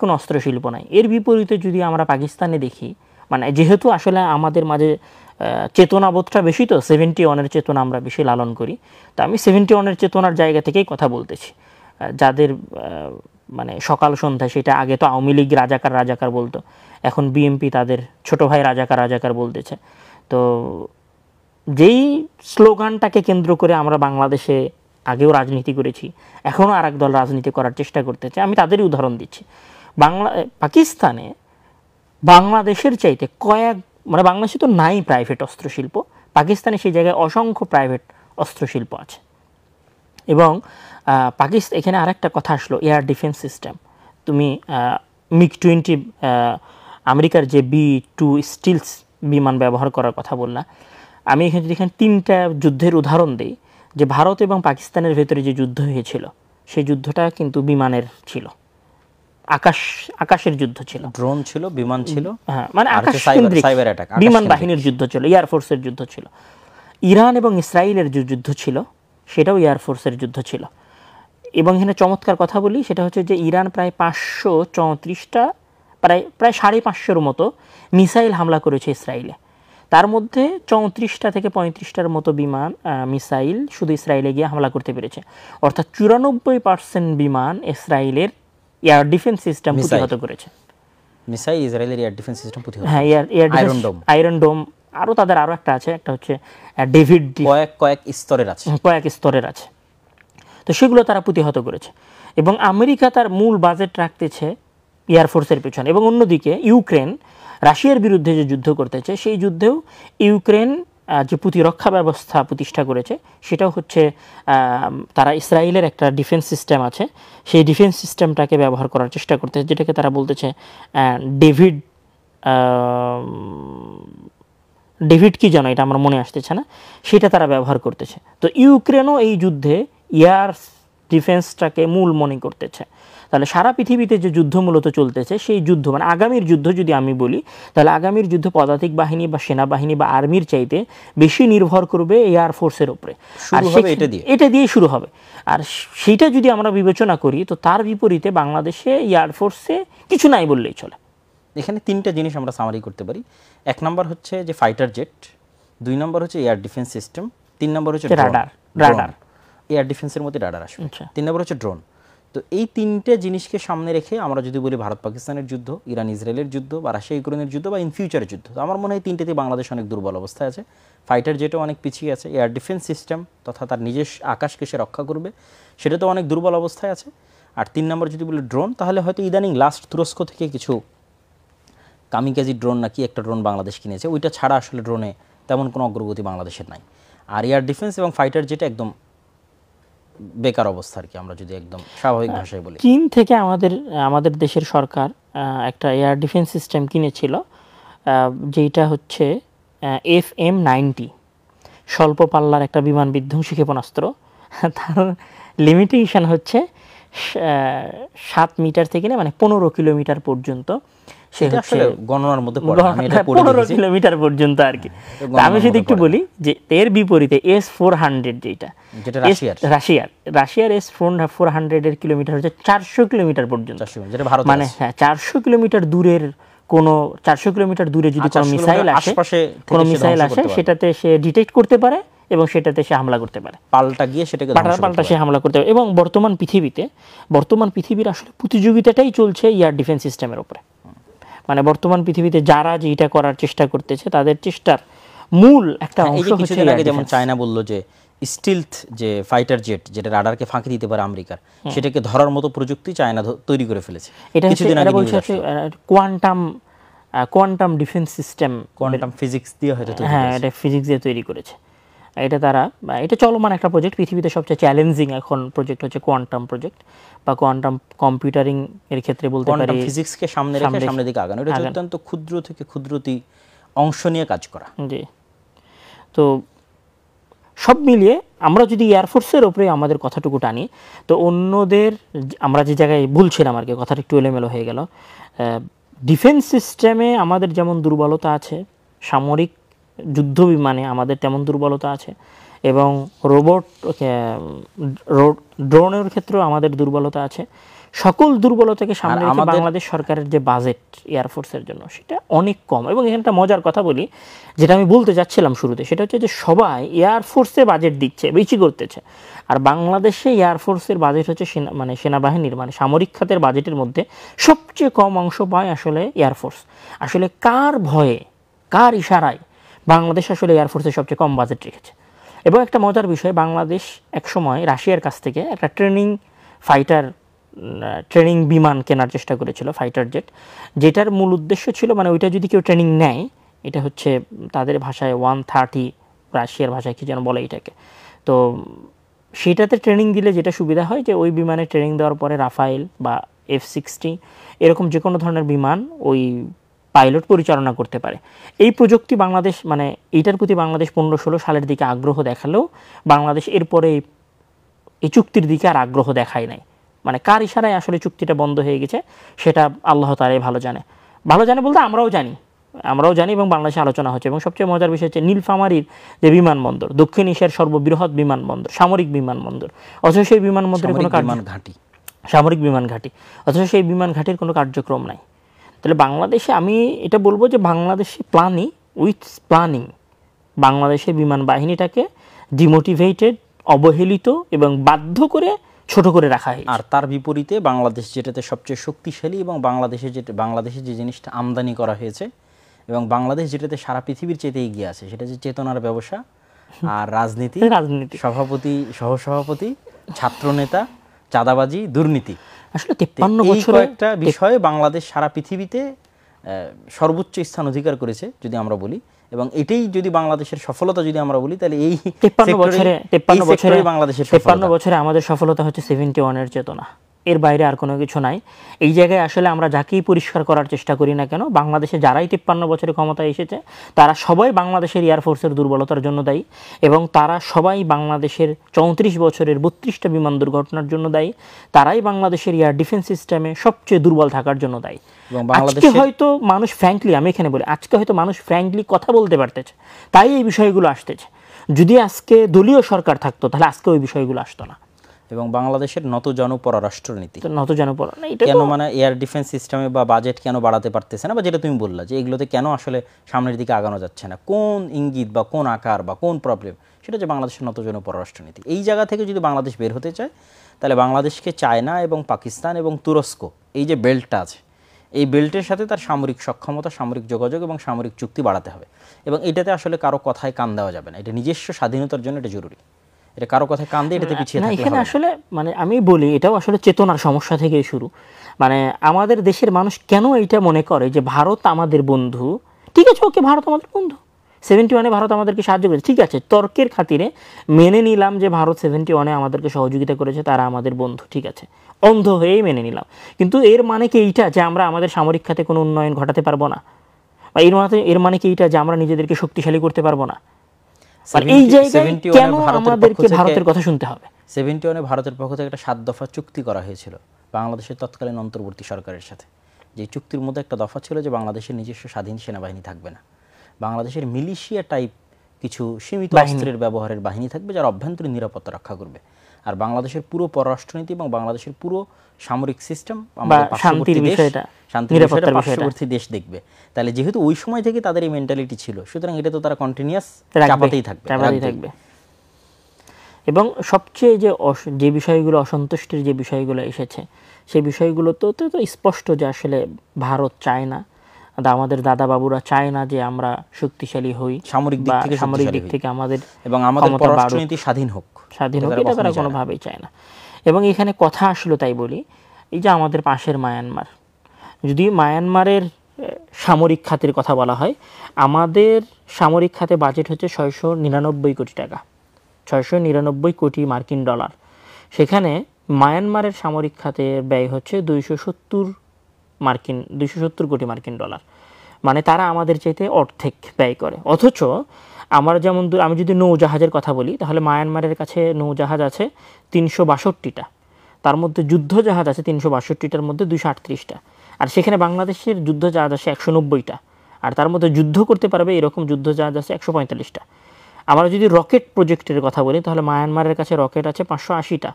কোনো অস্ত্র শিল্প নাই। এর বিপরীতে যদি আমরা পাকিস্তানে দেখি, মানে যেহেতু আসলে আমাদের মাঝে চেতনাবোধটা বেশি, তো 71-এর চেতনা আমরা বেশি লালন করি, তো আমি 71-এর চেতনার জায়গা থেকেই কথা বলতেছি। যাদের মানে সকাল সন্ধ্যা, সেটা আগে তো আওয়ামী লীগ রাজাকার বলতো, এখন বিএনপি তাদের ছোট ভাই রাজাকার বলতেছে। তো যেই স্লোগানটাকে কেন্দ্র করে আমরা বাংলাদেশে আগেও রাজনীতি করেছি, এখনও আর এক দল রাজনীতি করার চেষ্টা করতেছে, আমি তাদেরই উদাহরণ দিচ্ছি। পাকিস্তানে বাংলাদেশের চাইতে মানে বাংলাদেশে তো নাই প্রাইভেট অস্ত্রশিল্প, পাকিস্তানে সেই জায়গায় অসংখ্য প্রাইভেট অস্ত্রশিল্প আছে। এবং এখানে আরেকটা কথা আসলো, এয়ার ডিফেন্স সিস্টেম। তুমি MiG-20 আমেরিকার যে B2 স্টিলস বিমান ব্যবহার করার কথা বললা, আমি এখানে যদি 3টা যুদ্ধের উদাহরণ দিই, যে ভারত এবং পাকিস্তানের ভেতরে যে যুদ্ধ হয়েছিল, সেই যুদ্ধটা কিন্তু বিমানের ছিল, আকাশের যুদ্ধ ছিল, ড্রোন ছিল, বিমান ছিল, হ্যাঁ, মানে আকাশ কেন্দ্রিক বিমান বাহিনীর যুদ্ধ ছিল, এয়ারফোর্সের যুদ্ধ ছিল। ইরান এবং ইসরায়েলের যে যুদ্ধ ছিল, সেটাও এয়ারফোর্সের যুদ্ধ ছিল। এবং এখানে চমৎকার কথা বলি, সেটা হচ্ছে যে ইরান প্রায় 534টা, প্রায় 550-এর মতো মিসাইল হামলা করেছে ইসরায়েলে। তার মধ্যে 34টা থেকে 35টার মতো বিমান মিসাইল শুধু ইসরায়েলে গিয়ে হামলা করতে পেরেছে। অর্থাৎ 94% বিমান ইসরায়েলের এয়ার ডিফেন্স সিস্টেম প্রতিহত করেছে। মিসাইল ইসরায়েলের এয়ার ডিফেন্স সিস্টেম প্রতিহত, হ্যাঁ, আয়রন ডোম, আরও তাদের আরও একটা আছে, একটা হচ্ছে ডেভিড, কয়েক স্তরের আছে। তো সেগুলো তারা প্রতিহত করেছে। এবং আমেরিকা তার মূল বাজেট রাখতেছে এয়ারফোর্সের পেছনে। এবং অন্যদিকে ইউক্রেন রাশিয়ার বিরুদ্ধে যে যুদ্ধ করতেছে, সেই যুদ্ধেও ইউক্রেন যে প্রতিরক্ষা ব্যবস্থা প্রতিষ্ঠা করেছে, সেটাও হচ্ছে তারা ইসরায়েলের একটা ডিফেন্স সিস্টেম আছে, সেই ডিফেন্স সিস্টেমটাকে ব্যবহার করার চেষ্টা করতেছে, যেটাকে তারা বলতেছে ডেভিড কি যেন, এটা আমার মনে আসতেছে না, সেটা তারা ব্যবহার করতেছে। তো ইউক্রেনও এই যুদ্ধে এয়ার ডিফেন্সটাকে মূল মনে করতেছে। তাহলে সারা পৃথিবীতে যে যুদ্ধ মূলত চলতেছে, সেই যুদ্ধ মানে আগামীর যুদ্ধ যদি আমি বলি, তাহলে আগামীর যুদ্ধ পদাতিক বাহিনী বা সেনাবাহিনী বা আর্মির চাইতে বেশি নির্ভর করবে এয়ার ফোর্সের উপরে, আর এটা দিয়ে শুরু হবে। আর সেইটা যদি আমরা বিবেচনা করি, তো তার বিপরীতে বাংলাদেশে এয়ার ফোর্সে কিছু নাই বললেই চলে। এখানে 3টা জিনিস আমরা সামারি করতে পারি। 1 নম্বর হচ্ছে যে ফাইটার জেট, 2 নম্বর হচ্ছে এয়ার ডিফেন্স সিস্টেম, 3 নম্বর হচ্ছে রাডার। এয়ার ডিফেন্সের মধ্যে রাডার আসবে, 3 নম্বর হচ্ছে ড্রোন। তো এই 3টে জিনিসকে সামনে রেখে আমরা যদি বলি ভারত পাকিস্তানের যুদ্ধ, ইরান ইসরায়েলের যুদ্ধ, বা রাশিয়া ইউক্রেনের যুদ্ধ, বা ইন ফিউচারের যুদ্ধ, তো আমার মনে হয় 3টেতেই বাংলাদেশ অনেক দুর্বল অবস্থায় আছে। ফাইটার জেটও অনেক পিছিয়ে আছে, এয়ার ডিফেন্স সিস্টেম তথা তার নিজস্ব আকাশকে সে রক্ষা করবে, সেটা তো অনেক দুর্বল অবস্থায় আছে। আর 3 নম্বর যদি বলি ড্রোন, তাহলে হয়তো ইদানিং লাস্ট তুরস্ক থেকে কিছু কামিকাজি ড্রোন নাকি একটা ড্রোন বাংলাদেশ কিনেছে, ওইটা ছাড়া আসলে ড্রোনে তেমন কোনো অগ্রগতি বাংলাদেশের নাই। আর এয়ার ডিফেন্স এবং ফাইটার জেটে একদম বেকার অবস্থা আর কি, আমরা যদি একদম স্বাভাবিক ভাষায় বলি। চীন থেকে আমাদের দেশের সরকার একটা এয়ার ডিফেন্স সিস্টেম কিনেছিল, যেটা হচ্ছে FM-90, স্বল্প পাল্লার একটা বিমান বিধ্বংসী ক্ষেপণাস্ত্র। তার লিমিটেশন হচ্ছে 7 মিটার থেকে না মানে 15 কিলোমিটার পর্যন্ত সে এটা হচ্ছে আসলে গণনার মধ্যে পড়ে না, আমি এটা পড়ে 15 দেখেছি। কিলোমিটার পর্যন্ত আর কি। এটা তা আমি গণনার শুধু মধ্যে একটু পড়ে। বলি যে এর বিপরীতে S-400 যেটা রাশিয়ার S-400 এর কিলোমিটার হচ্ছে 400 কিলোমিটার পর্যন্ত, 400, যেটা ভারতে মানে আছে। হ্যাঁ 400 কিলোমিটার দূরের কোনো 400 কিলোমিটার দূরে যদি কোনো 400 মিসাইল কিলোমিটার আসে, আশপাশে থেকে কোনো সে মিসাইল ধ্বংস আসে করতে পারে। সেটাতে সে ডিটেক্ট করতে পারে এবং সেটাতে সে হামলা করতে পারে, পাল্টা গিয়ে সেটাকে ধ্বংস করতে পাল্টা পারে। সে হামলা করতে পারে। এবং বর্তমান পৃথিবীর আসলে প্রতিযোগিতাটাই চলছে এয়ার ডিফেন্স সিস্টেমের উপরে। মানে বর্তমান পৃথিবীতে যারা যেটা করার চেষ্টা করতেছে তাদের চেষ্টার মূল একটা হ্যাঁ, এই অংশ যে হচ্ছে কিছুদিন এয়ার আগে যেমন ডিফেন্স। চায়না বলল যে স্টিলথ যে ফাইটার জেট, যেটা রাডারকে ফাঁকি দিতে পারে আমেরিকার, সেটাকে ধরার মতো প্রযুক্তি চায়না তৈরি করে ফেলেছে। এটা হচ্ছে কিছুদিন এরা আগে বলছে হচ্ছে quantum defence system, quantum physics দিয়ে হয়তো তৈরি হ্যাঁ করেছে। এটা ফিজিক্স দিয়ে তৈরি করেছে। এটা চলমান একটা প্রজেক্ট, পৃথিবীতে সবচেয়ে চ্যালেঞ্জিং এখন প্রজেক্ট হচ্ছে কোয়ান্টাম প্রজেক্ট বা কোয়ান্টাম কম্পিউটারিং এর ক্ষেত্রে বলতে কোয়ান্টাম পারি। ফিজিক্সকে সামনে রেখে সামনের দিকে আগানো, এটা অত্যন্ত ক্ষুদ্র থেকে ক্ষুদ্রতী অংশ নিয়ে কাজ করা। জি, তো সব মিলিয়ে আমরা যদি এয়ারফোর্সের ওপরে আমাদের কথাটুকু টানি, তো অন্যদের আমরা যে জায়গায় ভুলছিলাম আর কি, কথাটা একটু এলোমেলো হয়ে গেল। ডিফেন্স সিস্টেমে আমাদের যেমন দুর্বলতা আছে, সামরিক যুদ্ধ বিমানে আমাদের তেমন দুর্বলতা আছে, এবং ড্রোনের ক্ষেত্রেও আমাদের দুর্বলতা আছে। সকল দুর্বলতাকে সামনে রেখে বাংলাদেশ সরকারের যে বাজেট এয়ারফোর্সের জন্য সেটা অনেক কম। এবং এখানে একটা মজার কথা বলি, যেটা আমি বলতে যাচ্ছিলাম শুরুতে, সেটা হচ্ছে যে সবাই এয়ারফোর্সে বাজেট দিচ্ছে, বেশি করতেছে, আর বাংলাদেশে এয়ারফোর্সের বাজেট হচ্ছে সেনাবাহিনীর মানে সামরিক খাতের বাজেটের মধ্যে সবচেয়ে কম অংশ পায় আসলে এয়ারফোর্স। আসলে কার ভয়ে, কার ইশারায় বাংলাদেশ আসলে এয়ারফোর্সের সবচেয়ে কম বাজেট রেখেছে? এবং একটা মজার বিষয়, বাংলাদেশ একসময় রাশিয়ার কাছ থেকে একটা ট্রেনিং বিমান কেনার চেষ্টা করেছিল, ফাইটার জেট, যেটার মূল উদ্দেশ্য ছিল মানে ওইটা যদি কেউ ট্রেনিং নেয়, এটা হচ্ছে তাদের ভাষায় 130, রাশিয়ার ভাষায় কি যেন বলে এটাকে, তো সেটাতে ট্রেনিং দিলে যেটা সুবিধা হয় যে ওই বিমানে ট্রেনিং দেওয়ার পরে রাফায়েল বা F-60 এরকম যে কোনো ধরনের বিমান ওই পাইলট পরিচালনা করতে পারে। এই প্রযুক্তি বাংলাদেশ মানে এইটার প্রতি বাংলাদেশ 15-16 সালের দিকে আগ্রহ দেখালেও বাংলাদেশ এরপরে এই চুক্তির দিকে আর আগ্রহ দেখায় নাই। মানে কার ইশারায় আসলে চুক্তিটা বন্ধ হয়ে গেছে সেটা আল্লাহ তাআলাই ভালো জানে বলতে আমরাও জানি এবং বাংলাদেশে আলোচনা হচ্ছে। এবং সবচেয়ে মজার বিষয় হচ্ছে নীলফামারীর যে বিমানবন্দর, দক্ষিণ এশিয়ার সর্ববৃহৎ বিমানবন্দর, সামরিক বিমানবন্দর, অথচ সেই বিমানবন্দরের কোনো সামরিক বিমান ঘাঁটি, অথচ সেই বিমান ঘাঁটির কোনো কার্যক্রম নাই। তাহলে বাংলাদেশে আমি এটা বলবো যে বাংলাদেশে প্ল্যানিং বাংলাদেশের বিমান বাহিনীটাকে ডিমোটিভেটেড, অবহেলিত এবং বাধ্য করে ছোট করে রাখা হয়। আর তার বিপরীতে বাংলাদেশ যেটাতে সবচেয়ে শক্তিশালী এবং বাংলাদেশে যে জিনিসটা আমদানি করা হয়েছে এবং বাংলাদেশ যেটাতে সারা পৃথিবীর চেয়ে এগিয়ে আছে, সেটা যে চেতনার ব্যবসা আর রাজনীতি, সভাপতি, সহসভাপতি, ছাত্রনেতা, চাঁদাবাজি, দুর্নীতি। আসলে 53 বছরে একটা বিষয়ে বাংলাদেশ সারা পৃথিবীতে সর্বোচ্চ স্থান অধিকার করেছে যদি আমরা বলি, এবং এটাই যদি বাংলাদেশের সফলতা যদি আমরা বলি, তাহলে এই 53 বছরে আমাদের সফলতা হচ্ছে 71-এর চেতনা, এর বাইরে আর কোনো কিছু নাই। এই জায়গায় আসলে আমরা যাকেই পরিষ্কার করার চেষ্টা করি না কেন, বাংলাদেশে যারাই 53 বছরে ক্ষমতায় এসেছে তারা সবাই বাংলাদেশের এয়ারফোর্সের দুর্বলতার জন্য দায়ী, এবং তারা সবাই বাংলাদেশের 34 বছরের 32টা বিমান দুর্ঘটনার জন্য দায়ী, তারাই বাংলাদেশের এয়ার ডিফেন্স সিস্টেমে সবচেয়ে দুর্বল থাকার জন্য দায়ী। আজকে হয়তো মানুষ ফ্র্যাঙ্কলি কথা বলতে পারতেছে, তাই এই বিষয়গুলো আসতেছে। যদি আজকে দলীয় সরকার থাকতো তাহলে আজকে ওই বিষয়গুলো আসতো না। এবং বাংলাদেশের নতজন পররাষ্ট্রনীতি কেন মানে এয়ার ডিফেন্স সিস্টেমে বা বাজেট কেন বাড়াতে পারতেছে না, বা যেটা তুমি বললা যে এগুলোতে কেন আসলে সামনের দিকে আগানো যাচ্ছে না, কোন ইঙ্গিত বা কোন আকার বা কোন প্রবলেম, সেটা যে বাংলাদেশের নতজন পররাষ্ট্রনীতি। এই জায়গা থেকে যদি বাংলাদেশ বের হতে চায়, তাহলে বাংলাদেশকে চায়না এবং পাকিস্তান এবং তুরস্ক, এই যে বেল্টটা আছে, এই বেল্টের সাথে তার সামরিক সক্ষমতা, সামরিক যোগাযোগ এবং সামরিক চুক্তি বাড়াতে হবে। এবং এটাতে আসলে কারো কথায় কান দেওয়া যাবে না, এটা নিজস্ব স্বাধীনতার জন্য এটা জরুরি। এটা কারো কথায় কান দিয়ে এটাতে পিছিয়ে থাকতে হবে না। এখানে আসলে মানে আমি বলি এটাও আসলে চেতনার সমস্যা থেকে শুরু। মানে আমাদের দেশের মানুষ কেন এইটা মনে করে যে ভারত আমাদের বন্ধু, ঠিক আছে, ওকে, ভারত আমাদের বন্ধু, 71-এ ভারত আমাদেরকে সাহায্য করেছে, ঠিক আছে, তর্কের খাতিরে মেনে নিলাম যে ভারত 71-এ আমাদেরকে সহযোগিতা করেছে, তারা আমাদের বন্ধু, ঠিক আছে, অন্ধ হয়েই মেনে নিলাম। কিন্তু এর মানে কি এইটা যে আমরা আমাদের সামরিক খাতে কোনো উন্নয়ন ঘটাতে পারবো না? বা এর মানে কি এইটা যে আমরা নিজেদেরকে শক্তিশালী করতে পারবো না? এই জায়গায় কেন আমাদেরকে ভারতের কথা শুনতে হবে? 71-এ ভারতের পক্ষ থেকে একটা 7 দফা চুক্তি করা হয়েছিল বাংলাদেশের তৎকালীন অন্তর্বর্তী সরকারের সাথে। যে চুক্তির মধ্যে একটা দফা ছিল যে বাংলাদেশের নিজস্ব স্বাধীন সেনাবাহিনী থাকবে না, বাংলাদেশের মিলিশিয়া টাইপ কিছু সীমিত অস্ত্রের ব্যবহারের বাহিনী থাকবে যারা অভ্যন্তরীণ নিরাপত্তা রক্ষা করবে। আর বাংলাদেশের পুরো পররাষ্ট্রনীতি এবং বাংলাদেশের পুরো সামরিক সিস্টেম আমাদের পার্শ্ববর্তী দেশ, শান্তির বিষয়টা পার্শ্ববর্তী দেশ দেখবে। তাহলে যেহেতু ওই সময় থেকে তাদের এই মেন্টালিটি ছিল, সুতরাং এটা তো তারা কন্টিনিউয়াস চাপাতেই থাকবে। এবং সবচেয়ে যে বিষয়গুলো অসন্তুষ্টির যে বিষয়গুলো এসেছে, সেই বিষয়গুলো তো স্পষ্ট যে আসলে ভারত চায় না, আমাদের দাদা বাবুরা চায় না যে আমরা শক্তিশালী হই, সামরিক দিক থেকে আমাদের এবং আমাদের পররাষ্ট্রনীতি স্বাধীন হোক, এটা তারা কোনোভাবেই চায় না। এবং এখানে কথা আসলো তাই বলি, এই যে আমাদের পাশের মায়ানমার, যদি মায়ানমারের সামরিক খাতের কথা বলা হয়, আমাদের সামরিক খাতে বাজেট হচ্ছে 699 কোটি টাকা, 699 কোটি মার্কিন ডলার। সেখানে মায়ানমারের সামরিক খাতের ব্যয় হচ্ছে 270 কোটি মার্কিন ডলার। মানে তারা আমাদের চাইতে অর্ধেক ব্যয় করে। অথচ আমার যেমন আমি যদি নৌজাহাজের কথা বলি, তাহলে মায়ানমারের কাছে নৌজাহাজ আছে 362টা, তার মধ্যে যুদ্ধ জাহাজ আছে 362টার মধ্যে 238টা, আর সেখানে বাংলাদেশের যুদ্ধ জাহাজ আছে 190টা, আর তার মধ্যে যুদ্ধ করতে পারবে এরকম যুদ্ধ জাহাজ আছে 145টা। আমরা যদি রকেট প্রজেক্টের কথা বলি, তাহলে মায়ানমারের কাছে রকেট আছে 580টা,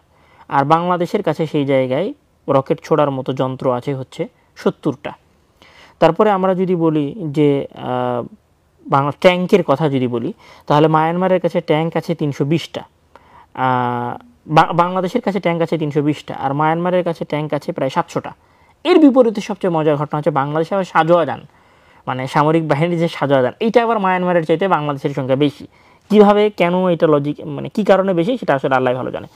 আর বাংলাদেশের কাছে সেই জায়গায় রকেট ছোড়ার মতো যন্ত্র আছে হচ্ছে 70টা। তারপরে আমরা যদি বলি যে ট্যাঙ্কের কথা যদি বলি, তাহলে মায়ানমারের কাছে ট্যাঙ্ক আছে 320টা, বাংলাদেশের কাছে ট্যাঙ্ক আছে 320টা, আর মায়ানমারের কাছে ট্যাঙ্ক আছে প্রায় 700টা। এর বিপরীতে সবচেয়ে মজার ঘটনা হচ্ছে বাংলাদেশে আবার সাজোয়া যান, মানে সামরিক বাহিনীর যে সাজোয়া যান, এইটা আবার মায়ানমারের চাইতে বাংলাদেশের সংখ্যা বেশি। কিভাবে, কেন, এটা লজিক, মানে কি কারণে বেশি সেটা আসলে আল্লাহ ভালো জানে।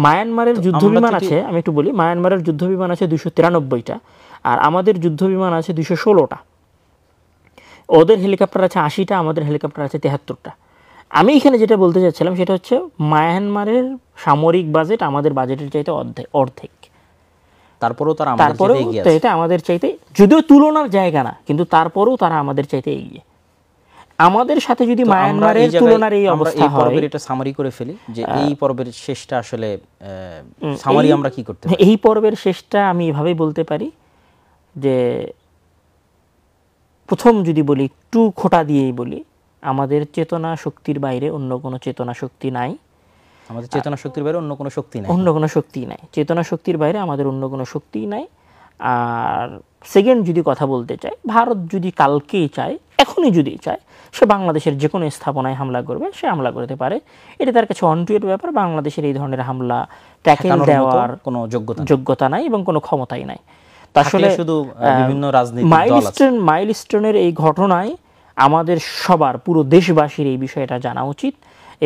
মায়ানমারের যুদ্ধ বিমান আছে, আমি একটু বলি, মায়ানমারের যুদ্ধ বিমান আছে 293টা, আর আমাদের যুদ্ধ বিমান আছে 216টা। ওদের হেলিকপ্টার আছে 80টা, আমাদের হেলিকপ্টার আছে 73টা। আমি এখানে যেটা বলতে চাচ্ছিলাম সেটা হচ্ছে মায়ানমারের সামরিক বাজেট আমাদের বাজেটের চাইতে অর্ধেক। তারপরেও এটা আমাদের চাইতে, যদিও তুলনার জায়গা না, কিন্তু তারপরেও তারা আমাদের চাইতে এগিয়ে। আমাদের সাথে যদি মায়ানমারের তুলনার এই অবস্থা হয়, এটা সামারি করে ফেলি যে এই পর্বের শেষটা আসলে সামারি আমরা কি করতে পারি। এই পর্বের শেষটা আমি এভাবেই বলতে পারি যে, প্রথম যদি বলি, একটু খোঁটা দিয়েই বলি, আমাদের চেতনা শক্তির বাইরে অন্য কোনো চেতনা শক্তি নাই। আমাদের চেতনা শক্তির বাইরে অন্য কোনো শক্তি নাই, চেতনা শক্তির বাইরে আমাদের অন্য কোনো শক্তিই নাই। আর সেকেন্ড যদি কথা বলতে চাই, ভারত যদি কালকেই চায়, এখনই যদি চায়, সে বাংলাদেশের যে কোনো স্থাপনায় হামলা করবে, সে হামলা করতে পারে। এটা তার কাছে অনটুয়ের ব্যাপার। বাংলাদেশের এই ধরনের হামলা ট্যাকেল দেওয়ার কোনো যোগ্যতা নাই এবং কোনো ক্ষমতাই নাই। আসলে শুধু বিভিন্ন রাজনীতিক মাইলস্টোনের এই ঘটনায় আমাদের সবার, পুরো দেশবাসীর এই বিষয়টা জানা উচিত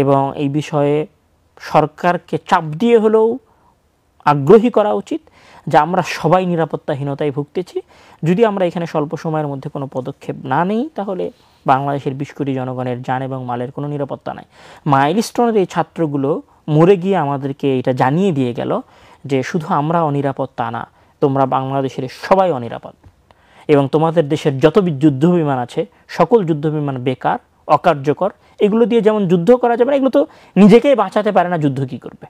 এবং এই বিষয়ে সরকারকে চাপ দিয়ে হলেও আগ্রহী করা উচিত যে আমরা সবাই নিরাপত্তাহীনতায় ভুগতেছি। যদি আমরা এখানে স্বল্প সময়ের মধ্যে কোনো পদক্ষেপ না নেই, তাহলে বাংলাদেশের 20 কোটি জনগণের জান এবং মালের কোনো নিরাপত্তা নাই। মাইলস্টোনের এই ছাত্রগুলো মরে গিয়ে আমাদেরকে এটা জানিয়ে দিয়ে গেল যে শুধু আমরা অনিরাপদ তা না, তোমরা বাংলাদেশের সবাই অনিরাপদ, এবং তোমাদের দেশের যত যুদ্ধ বিমান আছে সকল যুদ্ধ বিমান বেকার, অকার্যকর। এগুলো দিয়ে যেমন যুদ্ধ করা যাবে না, এগুলো তো নিজেকেই বাঁচাতে পারে না, যুদ্ধ কি করবে।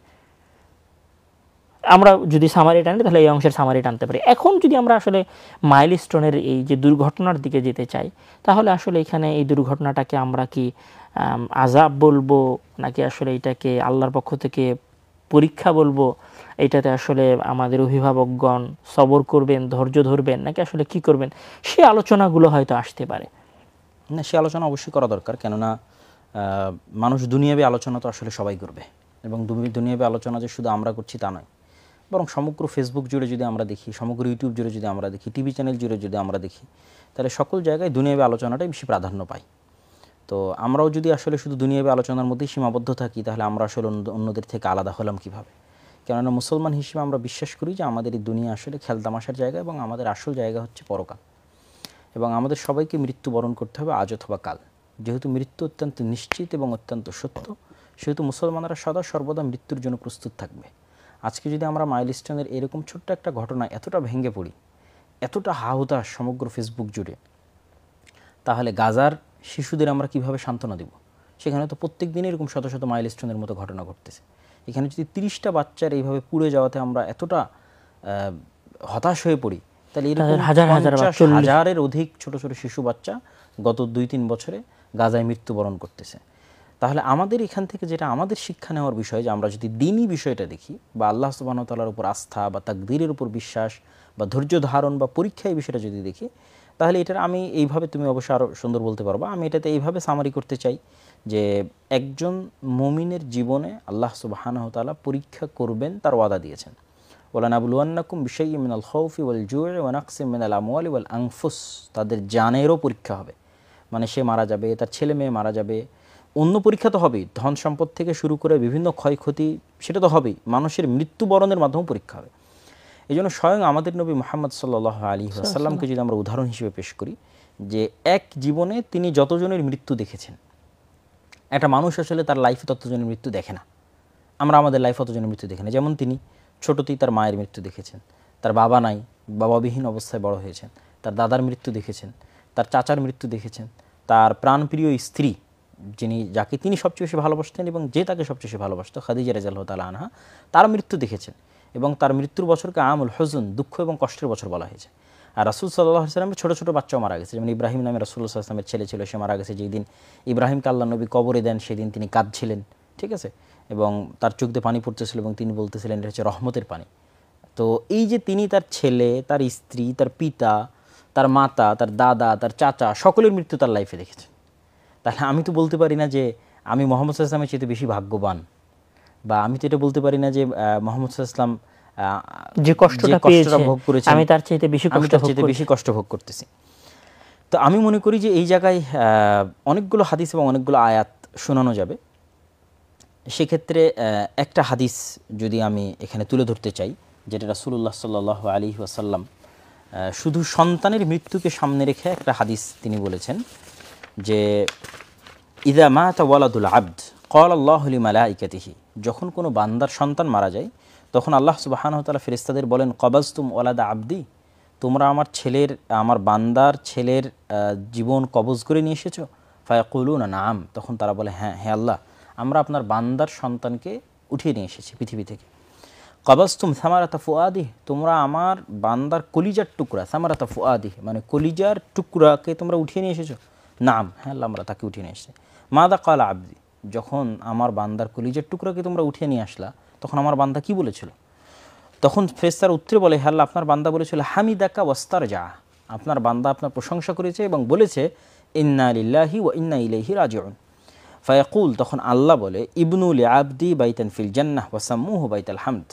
আমরা যদি সামারি টানি, তাহলে এই অংশের সামারি টানতে পারি। এখন যদি আমরা আসলে মাইলস্টোনের এই যে দুর্ঘটনার দিকে যেতে চাই, তাহলে আসলে এখানে এই দুর্ঘটনাটাকে আমরা কি আযাব বলবো, নাকি আসলে এটাকে আল্লাহর পক্ষ থেকে পরীক্ষা বলবো? এইটাতে আসলে আমাদের অভিভাবকগণ সবর করবেন, ধৈর্য ধরবেন, নাকি আসলে কি করবেন, সে আলোচনাগুলো হয়তো আসতে পারে। না, সে আলোচনা অবশ্যই করা দরকার, কেননা মানুষ দুনিয়াবী আলোচনা তো আসলে সবাই করবে, এবং দুনিয়াবী আলোচনা যে শুধু আমরা করছি তা নয়, বরং সমগ্র ফেসবুক জুড়ে যদি আমরা দেখি, সমগ্র ইউটিউব জুড়ে যদি আমরা দেখি, টিভি চ্যানেল জুড়ে যদি আমরা দেখি, তাহলে সকল জায়গায় দুনিয়াবী আলোচনাটাই বেশি প্রাধান্য পায়। তো আমরাও যদি আসলে শুধু দুনিয়াবী আলোচনার মধ্যেই সীমাবদ্ধ থাকি, তাহলে আমরা আসলে অন্যদের থেকে আলাদা হলাম কীভাবে? কেননা মুসলমান হিসেবে আমরা বিশ্বাস করি যে আমাদের এই দুনিয়া আসলে খেলতামাশার জায়গা, এবং আমাদের আসল জায়গা হচ্ছে পরকাল, এবং আমাদের সবাইকে মৃত্যুবরণ করতে হবে আজ অথবা কাল। যেহেতু মৃত্যু অত্যন্ত নিশ্চিত এবং অত্যন্ত সত্য, সেহেতু মুসলমানরা সদা সর্বদা মৃত্যুর জন্য প্রস্তুত থাকবে। আজকে যদি আমরা মাইলস্টোনের এরকম ছোট্ট একটা ঘটনা এতটা ভেঙে পড়ি, এতটা হাহুতাশ সমগ্র ফেসবুক জুড়ে, তাহলে গাজার শিশুদের আমরা কিভাবে সান্ত্বনা দেব? সেখানে তো প্রত্যেক দিনই এরকম শত শত মাইলস্টোনের মতো ঘটনা ঘটতেছে। এখানে যদি 30টা বাচ্চার এইভাবে পুড়ে যাওয়াতে আমরা এতটা হতাশ হয়ে পড়ি, তাহলে এরকম হাজারের অধিক ছোট ছোট শিশু বাচ্চা গত 2-3 বছরে গাজায় মৃত্যুবরণ করতেছে। তাহলে আমাদের এখান থেকে যেটা আমাদের শিক্ষা নেওয়ার বিষয়, যে আমরা যদি দ্বীনি বিষয়টা দেখি বা আল্লাহ সুবহানাহু ওয়া তাআলার উপর আস্থা বা তাকদীরের উপর বিশ্বাস বা ধৈর্য ধারণ বা পরীক্ষা, এই বিষয়টা যদি দেখি, তাহলে এটার আমি এইভাবে, তুমি অবশ্যই আরও সুন্দর বলতে পারবা, আমি এটাতে এইভাবে সামারি করতে চাই যে একজন মুমিনের জীবনে আল্লাহ সুবহানাহু ওয়া তাআলা পরীক্ষা করবেন, তার ওয়াদা দিয়েছেন। ওয়ালানাবলুওয়ান্নাকুম বিশাইইম মিনাল খাউফি ওয়াল জু'i ওয়া নাকসিম মিনাল আমওয়ালি ওয়াল আনফুস, তাদের জানেরও পরীক্ষা হবে, মানে সে মারা যাবে, তার ছেলে মেয়ে মারা যাবে, অন্য পরীক্ষা তো হবেই, ধন সম্পদ থেকে শুরু করে বিভিন্ন ক্ষয়ক্ষতি সেটা তো হবেই, মানুষের মৃত্যুবরণের মাধ্যমে পরীক্ষা হবে। এই জন্য স্বয়ং আমাদের নবী মুহাম্মদ সাল্লাল্লাহু আলাইহি ওয়াসাল্লামকে যদি আমরা উদাহরণ হিসেবে পেশ করি, যে এক জীবনে তিনি যতজনের মৃত্যু দেখেছেন, একটা মানুষ আসলে তার লাইফে ততজনের মৃত্যু দেখে না, আমরা আমাদের লাইফে ততজনের মৃত্যু দেখি না। যেমন তিনি ছোটতেই তার মায়ের মৃত্যু দেখেছেন, তার বাবা নাই, বাবাবিহীন অবস্থায় বড় হয়েছেন, তার দাদার মৃত্যু দেখেছেন, তার চাচার মৃত্যু দেখেছেন, তার প্রাণপ্রিয় স্ত্রী যাকে তিনি সবচেয়ে বেশি ভালোবাসতেন এবং যে তাকে সবচেয়ে বেশি ভালোবাসত, খাদিজা রাদিয়াল্লাহু তাআলা আনহা, তার মৃত্যু দেখেছেন। এবং তার মৃত্যুর বছরকে আমুল হুজুন, দুঃখ এবং কষ্টের বছর বলা হয়েছে। আর রাসূল সাল্লাল্লাহু আলাইহি ওয়াসাল্লামের ছোট ছোট বাচ্চাও মারা গেছে, যেমন ইব্রাহিম নামে রাসূলুল্লাহ সাল্লাল্লাহু আলাইহি ওয়াসাল্লামের ছেলে ছিল, সে মারা গেছে। যেই দিন ইব্রাহিমকে আল্লাহ নবী কবরে দেন, সেদিন তিনি কাঁদছিলেন, ঠিক আছে, এবং তার চোখ দিয়ে পানি পড়তেছিল এবং তিনি বলতেছিলেন এটা হচ্ছে রহমতের পানি। তো এই যে তিনি তার ছেলে, তার স্ত্রী, তার পিতা, তার মাতা, তার দাদা, তার চাচা, সকলের মৃত্যু তার লাইফে দেখেছেন। তাহলে আমি তো বলতে পারি না যে আমি মুহাম্মদ সাল্লাল্লাহু আলাইহি ওয়াসাল্লামের চেয়ে বেশি ভাগ্যবান, বা আমি তো এটা বলতে পারি না যে মুহাম্মদ সাল্লাল্লাহু আলাইহি ওয়াসাল্লাম যে কষ্টটা ভোগ করেছেন আমি তার চাইতে বেশি কষ্ট ভোগ করতেছি। তো আমি মনে করি যে এই জায়গায় অনেকগুলো হাদিস এবং অনেকগুলো আয়াত শোনানো যাবে। সেক্ষেত্রে একটা হাদিস যদি আমি এখানে তুলে ধরতে চাই, যেটা রাসূলুল্লাহ সাল্লাল্লাহু আলাইহি ওয়াসাল্লাম শুধু সন্তানের মৃত্যুকে সামনে রেখে একটা হাদিস তিনি বলেছেন যে ইযা মাতা ওয়ালাদুল আবদ ক্বালা আল্লাহু লিমালাইকাতিহি, যখন কোনো বান্দার সন্তান মারা যায় তখন আল্লাহ সুবহানাহু ওয়া তাআলা ফেরেশতাদের বলেন কবাজতুম ওয়ালাদা আবদি, তোমরা আমার বান্দার ছেলের জীবন কবজ করে নিয়ে এসেছো? ফায়াকুলুনা নাআম, তখন তারা বলে হ্যাঁ হে আল্লাহ, আমরা আপনার বান্দার সন্তানকে উঠিয়ে নিয়ে এসেছি পৃথিবী থেকে। কবাজতুম সামারাতা ফুআদি, তোমরা আমার বান্দার কলিজার টুকরা, সামারাতা ফুআদি মানে কলিজার টুকরাকে তোমরা উঠিয়ে নিয়ে এসেছো? নাম, হ্যাঁ আল্লাহ, আমরা তাকে উঠিয়ে নিয়ে এসেছি। মাদা ক্বালা আবদি, যখন আমার বান্দার কলিজার টুকরাকে তোমরা উঠিয়ে নিয়ে আসলা তখন আমার বান্দা কি বলেছিল? তখন ফেরেশতারা উত্তরে বলে হে আল্লাহ, আপনার বান্দা বলেছিল হামিদাকা ওয়াস্তারজা, আপনার বান্দা আপনার প্রশংসা করেছে এবং বলেছে ইন্না লিল্লাহি ওয়া ইন্না ইলাইহি রাজিউন। ফায়াকুল, তখন আল্লাহ বলে ইবনু লিআবদি বাইতান ফিল জান্নাহ ওয়া সাম্মুহু বাইতাল হামদ,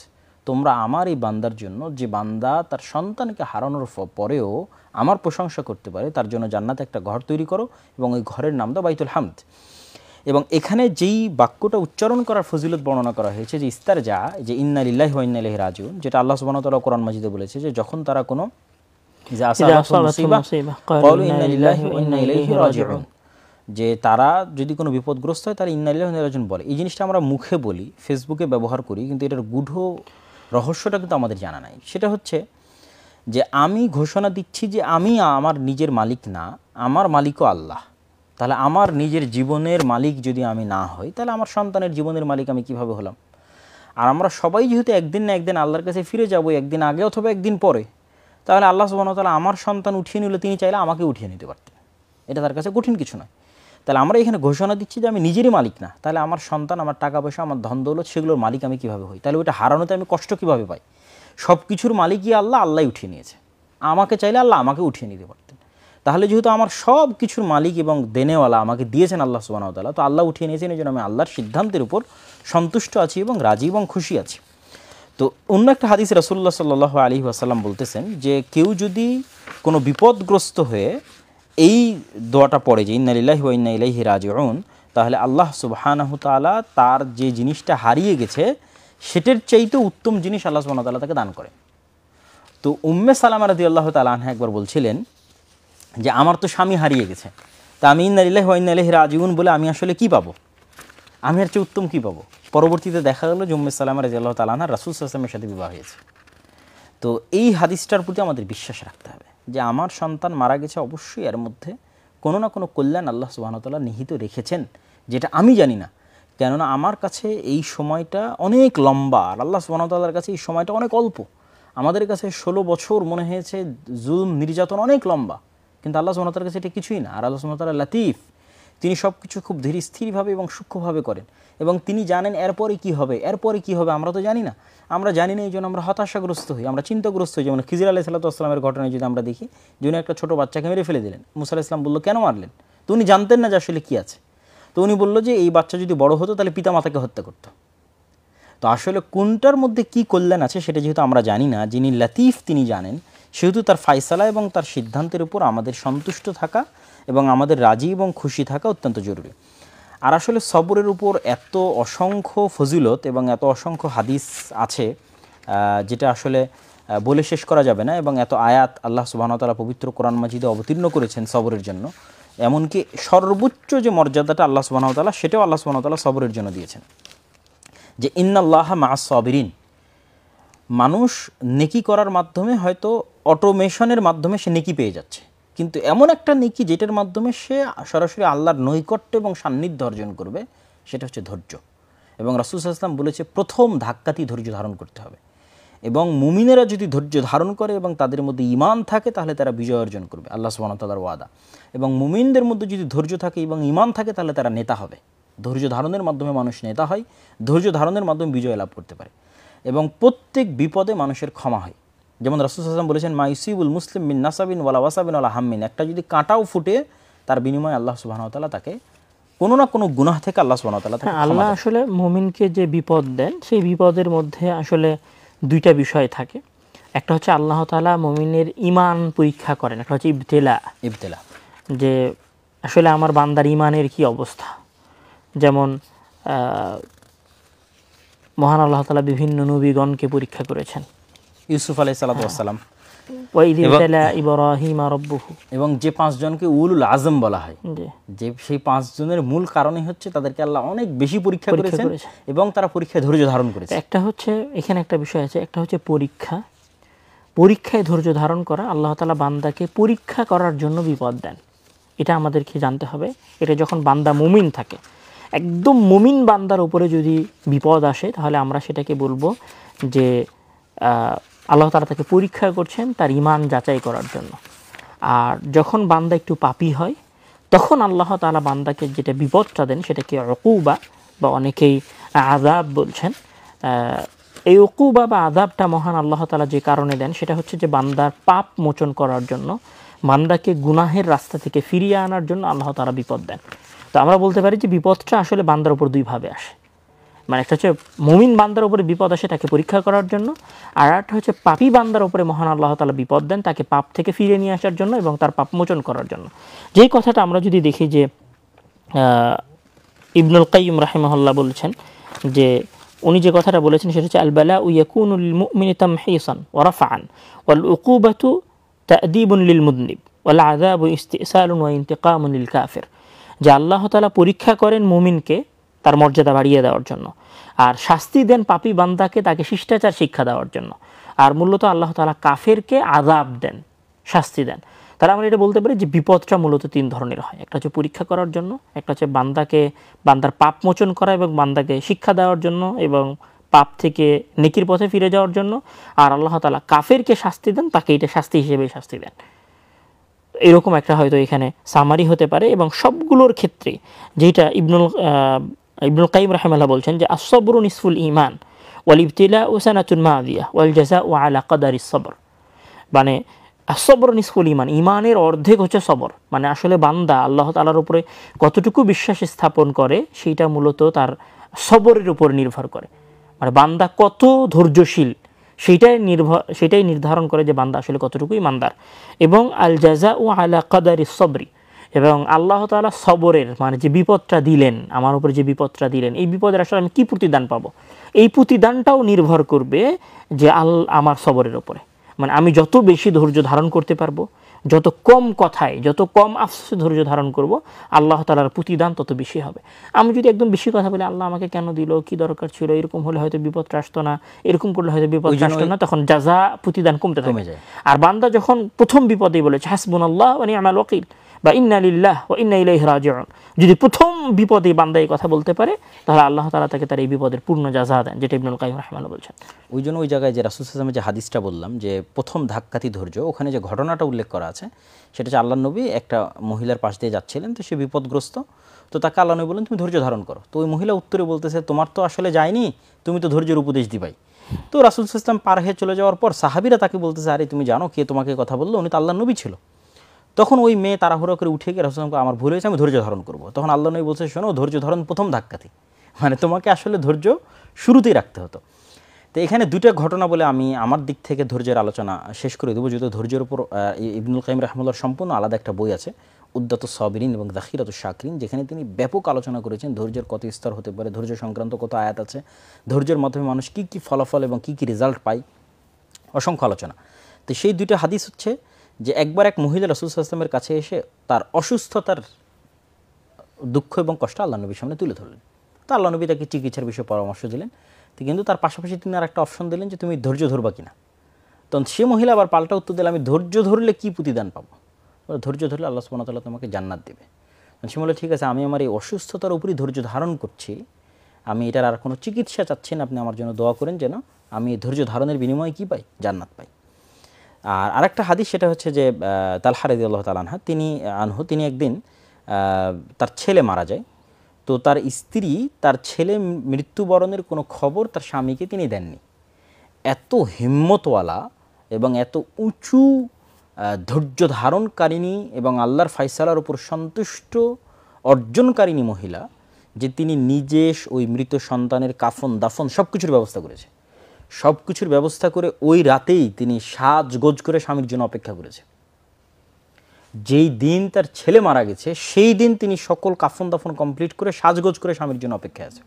তোমরা আমার এই বান্দার জন্য, যে বান্দা তার সন্তানকে হারানোর পরেও আমার প্রশংসা করতে পারে, তার জন্য জান্নাতে একটা ঘর তৈরি করো এবং ওই ঘরের নাম দাও বাইতুল হামদ। এবং এখানে যেই বাক্যটা উচ্চারণ করার ফজিলত বর্ণনা করা হয়েছে, যে ইস্তারজা, যে ইন্না লিল্লাহি ওয়া ইন্না ইলাইহি রাজিউন, যেটা আল্লাহ সুবহানাহু ওয়া তাআলা কোরআন মাজিদে বলেছে যে যখন তারা কোনো যে তারা যদি কোনো বিপদগ্রস্ত হয় তারা ইন্না লিল্লাহি ওয়া ইন্না ইলাইহি রাজিউন বলে। এই জিনিসটা আমরা মুখে বলি, ফেসবুকে ব্যবহার করি, কিন্তু এটার গূঢ় রহস্যটা কিন্তু আমাদের জানা নাই। সেটা হচ্ছে যে আমি ঘোষণা দিচ্ছি যে আমি আমার নিজের মালিক না, আমার মালিকও আল্লাহ। তাহলে আমার নিজের জীবনের মালিক যদি আমি না হই, তাহলে আমার সন্তানের জীবনের মালিক আমি কিভাবে হলাম? আর আমরা সবাই যেহেতু একদিন না একদিন আল্লাহর কাছে ফিরে যাব, একদিন আগে অথবা একদিন পরে, তাহলে আল্লাহ সুবহানাহু ওয়া তাআলা আমার সন্তান উঠিয়ে নিলে তিনি চাইলে আমাকে উঠিয়ে নিতে পারতেন, এটা তার কাছে কঠিন কিছু নয়। তাহলে আমরা এখানে ঘোষণা দিচ্ছি যে আমি নিজেরই মালিক না, তাহলে আমার সন্তান, আমার টাকা পয়সা, আমার ধন দৌলত, সেগুলোর মালিক আমি কীভাবে হই? তাহলে ওইটা হারানোতে আমি কষ্ট কীভাবে পাই? সব কিছুর মালিকই আল্লাহ, আল্লাহই উঠিয়ে নিয়েছে, আমাকে চাইলে আল্লাহ আমাকে উঠিয়ে নিতে পারতেন। তাহলে যেহেতু আমার সব কিছুর মালিক এবং দেনেওয়ালা আমাকে দিয়েছেন আল্লাহ সুবহানাহু ওয়া তাআলা, তো আল্লাহ উঠিয়ে নিয়েছেন, এই জন্য আমি আল্লাহর সিদ্ধান্তের উপর সন্তুষ্ট আছি এবং রাজি এবং খুশি আছি। তো অন্য একটা হাদিস রাসূলুল্লাহ সাল্লাল্লাহু আলাইহি ওয়াসাল্লাম বলতেছেন যে কেউ যদি কোনো বিপদগ্রস্ত হয়ে এই দোয়াটা পড়ে যে ইন্না লিল্লাহি ওয়া ইন্না ইলাইহি রাজিউন, তাহলে আল্লাহ সুবহানাহু ওয়া তাআলা তার যে জিনিসটা হারিয়ে গেছে সেটার চাইতে উত্তম জিনিস আল্লাহ সুবহানাহু ওয়া তাআলা তাকে দান করে। তো উম্মে সালামা রাদিয়াল্লাহু তাআলা আনহা একবার বলছিলেন যে আমার তো স্বামী হারিয়ে গেছে, তা আমি ইন্না লিল্লাহি ওয়া ইন্না ইলাইহি রাজিউন বলে আমি আসলে কি পাবো? আমি এর চেয়ে উত্তম কী পাবো? পরবর্তীতে দেখা গেল যে উম্মে সালামা রাদিয়াল্লাহু তাআলা আনহা রাসূল সাল্লাল্লাহু আলাইহি ওয়াসাল্লামের সাথে বিবাহ হয়েছে। তো এই হাদিসটার প্রতি আমাদের বিশ্বাস রাখতে হবে যে আমার সন্তান মারা গেছে, অবশ্যই এর মধ্যে কোনো না কোনো কল্যাণ আল্লাহ সুবহানাহু ওয়া তাআলা নিহিত রেখেছেন, যেটা আমি জানি না, কেননা আমার কাছে এই সময়টা অনেক লম্বা, আর আল্লাহ সুবহানাহু ওয়া তাআলার কাছে এই সময়টা অনেক অল্প। আমাদের কাছে 16 বছর মনে হয়েছে জুলুম নির্যাতন অনেক লম্বা, কিন্তু আল্লাহ সুবহানাহু ওয়া তাআলার কাছে এটা কিছুই না। আর আল্লাহ সুবহানাহু ওয়া তাআলা লাতিফ, তিনি সব কিছু খুব ধীর স্থিরভাবে এবং সূক্ষ্মভাবে করেন, এবং তিনি জানেন এরপরে কি হবে, এরপরে কি হবে আমরা তো জানি না। আমরা জানি না, এই জন্য আমরা হতাশাগ্রস্ত হই, আমরা চিন্তাগ্রস্ত হই। যেমন খিজির আলাইহিস সালাতু ওয়াস সালামের ঘটনায় যদি আমরা দেখি, যিনি একটা ছোট বাচ্চাকে মেরে ফেলে দিলেন, মুসা আলাইহিস সালাম বলল কেন মারলেন? তো উনি জানতেন না যে আসলে কি আছে। তো উনি বলল যে এই বাচ্চা যদি বড় হতো তাহলে পিতা মাতাকে হত্যা করতো। তো আসলে কোনটার মধ্যে কি কল্যাণ আছে সেটা যেহেতু আমরা জানি না, যিনি লাতিফ তিনি জানেন, সেহেতু তার ফায়সালা এবং তার সিদ্ধান্তের উপর আমাদের সন্তুষ্ট থাকা এবং আমাদের রাজি এবং খুশি থাকা অত্যন্ত জরুরি। আর আসলে সবরের উপর এত অসংখ্য ফজিলত এবং এত অসংখ্য হাদিস আছে যেটা আসলে বলে শেষ করা যাবে না, এবং এত আয়াত আল্লাহ সুবহানাহু ওয়া তাআলা পবিত্র কোরআন মাজিদে অবতীর্ণ করেছেন সবরের জন্য। এমনকি সর্বোচ্চ যে মর্যাদাটা আল্লাহ সুবহানাহু ওয়া তাআলা, সেটাও আল্লাহ সুবহানাহু ওয়া তাআলা সবরের জন্য দিয়েছেন, যে ইন্নাল্লাহা মা'আস সাবিরিন। মানুষ নেকি করার মাধ্যমে হয়তো অটোমেশনের মাধ্যমে সে নেকি পেয়ে যাচ্ছে, কিন্তু এমন একটা নেকি যেটার মাধ্যমে সে সরাসরি আল্লাহর নৈকট্য এবং সান্নিধ্য অর্জন করবে, সেটা হচ্ছে ধৈর্য। এবং রাসূল সাল্লাল্লাহু আলাইহি ওয়াসাল্লাম বলেছে প্রথম ধাক্কাতেই ধৈর্য ধারণ করতে হবে, এবং মুমিনেরা যদি ধৈর্য ধারণ করে এবং তাদের মধ্যে ঈমান থাকে তাহলে তারা বিজয় অর্জন করবে, আল্লাহ সুবহানাহু ওয়া তাআলার ওয়াদা। এবং মুমিনদের মধ্যে যদি ধৈর্য থাকে এবং ঈমান থাকে তাহলে তারা নেতা হবে। ধৈর্য ধারণের মাধ্যমে মানুষ নেতা হয়, ধৈর্য ধারণের মাধ্যমে বিজয় লাভ করতে পারে, এবং প্রত্যেক বিপদে মানুষের ক্ষমা হয়। যেমন রাসূল সাল্লাল্লাহু আলাইহি ওয়াসাল্লাম বলেছেন মা ইউসিবুল মুসলিম মিন নাসাবিন ওয়ালা ওয়াসাবিন ওয়ালা হাম্মিন, একটা যদি কাঁটাও ফুটে তার বিনিময়ে আল্লাহ সুবহানাহু ওয়া তাআলা তাকে কোনো না কোনো গুনাহ থেকে আল্লাহ সুবহানাহু ওয়া তাআলা তাকে আল্লাহ আসলে মুমিনকে যে বিপদ দেন সেই বিপদের মধ্যে আসলে দুইটা বিষয় থাকে। একটা হচ্ছে আল্লাহ তাআলা মুমিনের ঈমান পরীক্ষা করেন, একটা হচ্ছে ইবতিলা, যে আসলে আমার বান্দার ঈমানের কি অবস্থা। যেমন মহান আল্লাহ তাআলা বিভিন্ন নবীগণকে পরীক্ষা করেছেন, ইউসুফ আলাইহিস সালাতু ওয়াস সালাম, ওয়াইদ ইবতালা ইব্রাহিম রাব্বুহু, এবং যে 5 জনকে উলুল আজম বলা হয়, যে সেই 5 জনের মূল কারণই হচ্ছে তাদেরকে আল্লাহ অনেক বেশি পরীক্ষা করেছেন এবং তারা পরীক্ষায় ধৈর্য ধারণ করেছে। একটা হচ্ছে এখানে একটা বিষয় আছে, একটা হচ্ছে পরীক্ষায় ধৈর্য ধারণ করা। আল্লাহ তাআলা বান্দাকে পরীক্ষা করার জন্য বিপদ দেন, এটা আমাদেরকে জানতে হবে। এটা যখন বান্দা মুমিন থাকে, একদম মুমিন বান্দার উপরে যদি বিপদ আসে তাহলে আমরা সেটাকে বলবো যে আল্লাহ তাআলা তাকে পরীক্ষা করছেন তার ঈমান যাচাই করার জন্য। আর যখন বান্দা একটু পাপী হয় তখন আল্লাহ তাআলা বান্দাকে যেটা বিপদটা দেন সেটাকে উকুবা বা অনেকেই আযাব বলছেন। এই উকুবা বা আযাবটা মহান আল্লাহ তাআলা যে কারণে দেন সেটা হচ্ছে যে বান্দার পাপ মোচন করার জন্য, বান্দাকে গুনাহের রাস্তা থেকে ফিরিয়ে আনার জন্য আল্লাহ তাআলা বিপদ দেন। তো আমরা বলতে পারি যে বিপদটা আসলে বান্দার উপর দুইভাবে আসে, মানে একটা হচ্ছে মুমিন বান্দার উপরে বিপদ আসে তাকে পরীক্ষা করার জন্য, আর একটা হচ্ছে পাপী বান্দার উপরে মহান আল্লাহ তাআলা বিপদ দেন তাকে পাপ থেকে ফিরিয়ে নিয়ে আসার জন্য এবং তার পাপ মোচন করার জন্য। যেই কথাটা আমরা যদি দেখি যে ইবনুল কাইয়্যিম রাহিমাহুল্লাহ বলেছেন, যে উনি যে কথাটা বলেছেন সেটা হচ্ছে আল বালাউ ইয়াকুনু লিল মুমিনি তামহিসান ওয়া রাফআন ওয়াল উকুবাতু তা'দীবুন লিল মুযনিব ওয়াল আযাবু ইস্তিসালুন ওয়া ইন্তিকামুন লিল কাফির। যে আল্লাহ তাআলা পরীক্ষা করেন মুমিনকে তার মর্যাদা বাড়িয়ে দেওয়ার জন্য, আর শাস্তি দেন পাপী বান্দাকে তাকে শিষ্টাচার শিক্ষা দেওয়ার জন্য। আর মূলত আল্লাহ তাআলা কাফেরকে আযাব দেন, শাস্তি দেন। তাহলে আমরা এটা বলতে পারি যে বিপদটা মূলত 3 ধরনের হয়। একটা হচ্ছে পরীক্ষা করার জন্য, একটা হচ্ছে বান্দার পাপ মোচন করা এবং বান্দাকে শিক্ষা দেওয়ার জন্য এবং পাপ থেকে নেকির পথে ফিরে যাওয়ার জন্য। আর আল্লাহ তাআলা কাফেরকে শাস্তি দেন, তাকে এটা শাস্তি হিসেবে শাস্তি দেন। এরকম একটা হয়তো এখানে সামারি হতে পারে। এবং সবগুলোর ক্ষেত্রে যেটা ইবনুল কাইয়্যিম রাহিমাহুল্লাহ বলছেন যে আস-সাবরু নিসফুল ঈমান ওয়াল ইবতিলাউ সানাতুন মাদিয়া ওয়াল জাযাউ আলা কদারিস সবর। মানে আস-সাবরু নিসফুল ঈমান, ঈমানের অর্ধেক হচ্ছে সবর। মানে আসলে বান্দা আল্লাহ তাআলার উপরে কতটুকু বিশ্বাস স্থাপন করে সেইটা মূলত তার সবরের উপর নির্ভর করে। মানে বান্দা কত ধৈর্যশীল সেটাই নির্ধারণ করে যে বান্দা আসলে কতটুকু ঈমানদার। এবং আল জাযাউ আলা কদারিস সবরি, এবং আল্লাহ তাআলা সবরের মানে যে বিপদটা দিলেন, আমার উপরে যে বিপদটা দিলেন, এই বিপদের আসলে আমি কি প্রতিদান পাবো, এই প্রতিদানটাও নির্ভর করবে যে আমার সবরের উপরে। মানে আমি যত বেশি ধৈর্য ধারণ করতে পারবো, যত কম কথায় যত কম আফসোসে ধৈর্য ধারণ করব, আল্লাহ তাআলার প্রতিদান তত বেশি হবে। আমি যদি একদম বেশি কথা বলি আল্লাহ আমাকে কেন দিল, কি দরকার ছিল, এরকম হলে হয়তো বিপদটা আসতো না, এরকম করলে হয়তো বিপদটা আসতো না, তখন জাযা প্রতিদান কমতে থাকে। আর বান্দা যখন প্রথম বিপদেই বলেছে হাসবুনাল্লাহ ওয়া নি'মাল ওয়াকিল, বা ইন্না লিল্লাহ ওয়া ইন্না ইলাইহি রাজিউন, যদি প্রথম বিপদে বান্দা এই কথা বলতে পারে তাহলে আল্লাহ তাআলা তাকে তার এই বিপদের পূর্ণ জাযা দেন, যেটা ইবনুল কাইয়িম রাহিমাহুল্লাহ বলছেন। ওই জন্য ওই জায়গায় যে রাসূল সাল্লাল্লাহু আলাইহি ওয়াসাল্লামের যে হাদিসটা বললাম যে প্রথম ধাক্কাতি ধৈর্য, ওখানে যে ঘটনাটা উল্লেখ করা আছে সেটা হচ্ছে আল্লাহ নবী একটা মহিলার পাশ দিয়ে যাচ্ছিলেন, তো সে বিপদগ্রস্ত, তো তাকে আল্লাহ নবী বললেন তুমি ধৈর্য ধারণ করো। তো ওই মহিলা উত্তরে বলতেছে তোমার তো আসলে যায়নি, তুমি তো ধৈর্যের উপদেশ দিবাই। তো রাসূল সাল্লাল্লাহু আলাইহি ওয়াসাল্লাম পার হয়ে চলে যাওয়ার পর সাহাবীরা তাকে বলতেছে আরে তুমি জানো কে তোমাকে কথা বললো, উনি তো আল্লাহ নবী ছিল। তখন ওই মেয়ে তাড়াহুড়ো করে উঠে গিয়ে রাসূল সাল্লাল্লাহু আলাইহি ওয়াসাল্লামকে আমার ভুল হয়েছে, আমি ধৈর্য ধারণ করবো। তখন আল্লাহ নবী বলছে শোনো, ধৈর্য ধারণ প্রথম ধাক্কাতেই, মানে তোমাকে আসলে ধৈর্য শুরুতেই রাখতে হতো। তো এখানে দুটো ঘটনা বলে আমি আমার দিক থেকে ধৈর্যের আলোচনা শেষ করে দেবো, যেহেতু ধৈর্যের উপর ইবনুল কাইয়িম রাহিমাহুল্লাহর সম্পূর্ণ আলাদা একটা বই আছে, উদ্দাতুস সাবিরিন এবং যাখিরাতুশ শাকিরিন, যেখানে তিনি ব্যাপক আলোচনা করেছেন ধৈর্যের কত স্তর হতে পারে, ধৈর্য সংক্রান্ত কত আয়াত আছে, ধৈর্যের মাধ্যমে মানুষ কী কী ফলাফল এবং কী কী রেজাল্ট পায়, অসংখ্য আলোচনা। তো সেই দুইটা হাদিস হচ্ছে যে একবার এক মহিলা রাসূল সাল্লাল্লাহু আলাইহি ওয়াসাল্লামের কাছে এসে তার অসুস্থতার দুঃখ এবং কষ্ট আল্লাহ নবীর সামনে তুলে ধরলেন। তো আল্লাহ নবী তাকে চিকিৎসার বিষয়ে পরামর্শ দিলেন, তো কিন্তু তার পাশাপাশি তিনি আর একটা অপশন দিলেন যে তুমি ধৈর্য ধরবা কিনা। তখন সে মহিলা আবার পাল্টা উত্তর দিল আমি ধৈর্য ধরলে কি প্রতিদান পাবো, ধৈর্য ধরলে আল্লাহ সুবহানাহু ওয়া তাআলা তোমাকে জান্নাত দেবে। সে বলল ঠিক আছে, আমি আমার এই অসুস্থতার উপরই ধৈর্য ধারণ করছি, আমি এটার আর কোনো চিকিৎসা চাচ্ছি না, আপনি আমার জন্য দোয়া করেন যেন আমি ধৈর্য ধারণের বিনিময়ে কী পাই, জান্নাত পাই। আর আরেকটা হাদিস সেটা হচ্ছে যে তালহা রাদিয়াল্লাহু তাআলা তিনি একদিন তার ছেলে মারা যায়, তো তার স্ত্রী তার ছেলে মৃত্যুবরণের কোনো খবর তার স্বামীকে তিনি দেননি। এত হিম্মতওয়ালা এবং এত উঁচু ধৈর্য ধারণকারিণী এবং আল্লাহর ফায়সালার উপর সন্তুষ্ট অর্জনকারিণী মহিলা যে তিনি নিজে ওই মৃত সন্তানের কাফন দাফন সব কিছুর ব্যবস্থা করেছে, সব কিছুর ব্যবস্থা করে ওই রাতেই তিনি সাজগোজ করে স্বামীর জন্য অপেক্ষা করেছে। যেই দিন তার ছেলে মারা গেছে সেই দিন তিনি সকল কাফন দাফন কমপ্লিট করে সাজগোজ করে স্বামীর জন্য অপেক্ষায় আছে।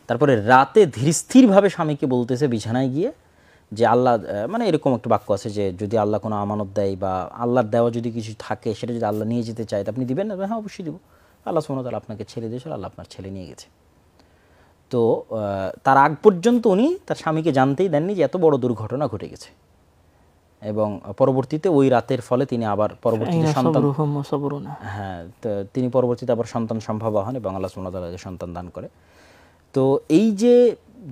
তারপরে রাতে ধীরস্থিরভাবে স্বামীকে বলতেছে বিছানায় গিয়ে যে আল্লাহ, মানে এরকম একটা বাক্য আছে যে যদি আল্লাহ কোনো আমানত দেয় বা আল্লাহর দেওয়া যদি কিছু থাকে সেটা যদি আল্লাহ নিয়ে যেতে চায় আপনি দিবেন না? হ্যাঁ অবশ্যই দেবো। আল্লাহ সুবহানাহু ওয়া তাআলা আপনাকে ছেলে দিয়েছিল, আল্লাহ আপনার ছেলে নিয়ে গেছে। তো তার আগ পর্যন্ত উনি তার স্বামীকে জানতেই দেননি যে এত বড় দুর্ঘটনা ঘটে গেছে। এবং পরবর্তীতে ওই রাতের ফলে তিনি আবার পরবর্তীতে সন্তান, হ্যাঁ, তিনি পরবর্তীতে আবার সন্তান সম্ভবা হন এবং আল্লাহ সুবহানাহু ওয়া তাআলা সন্তান দান করে। তো এই যে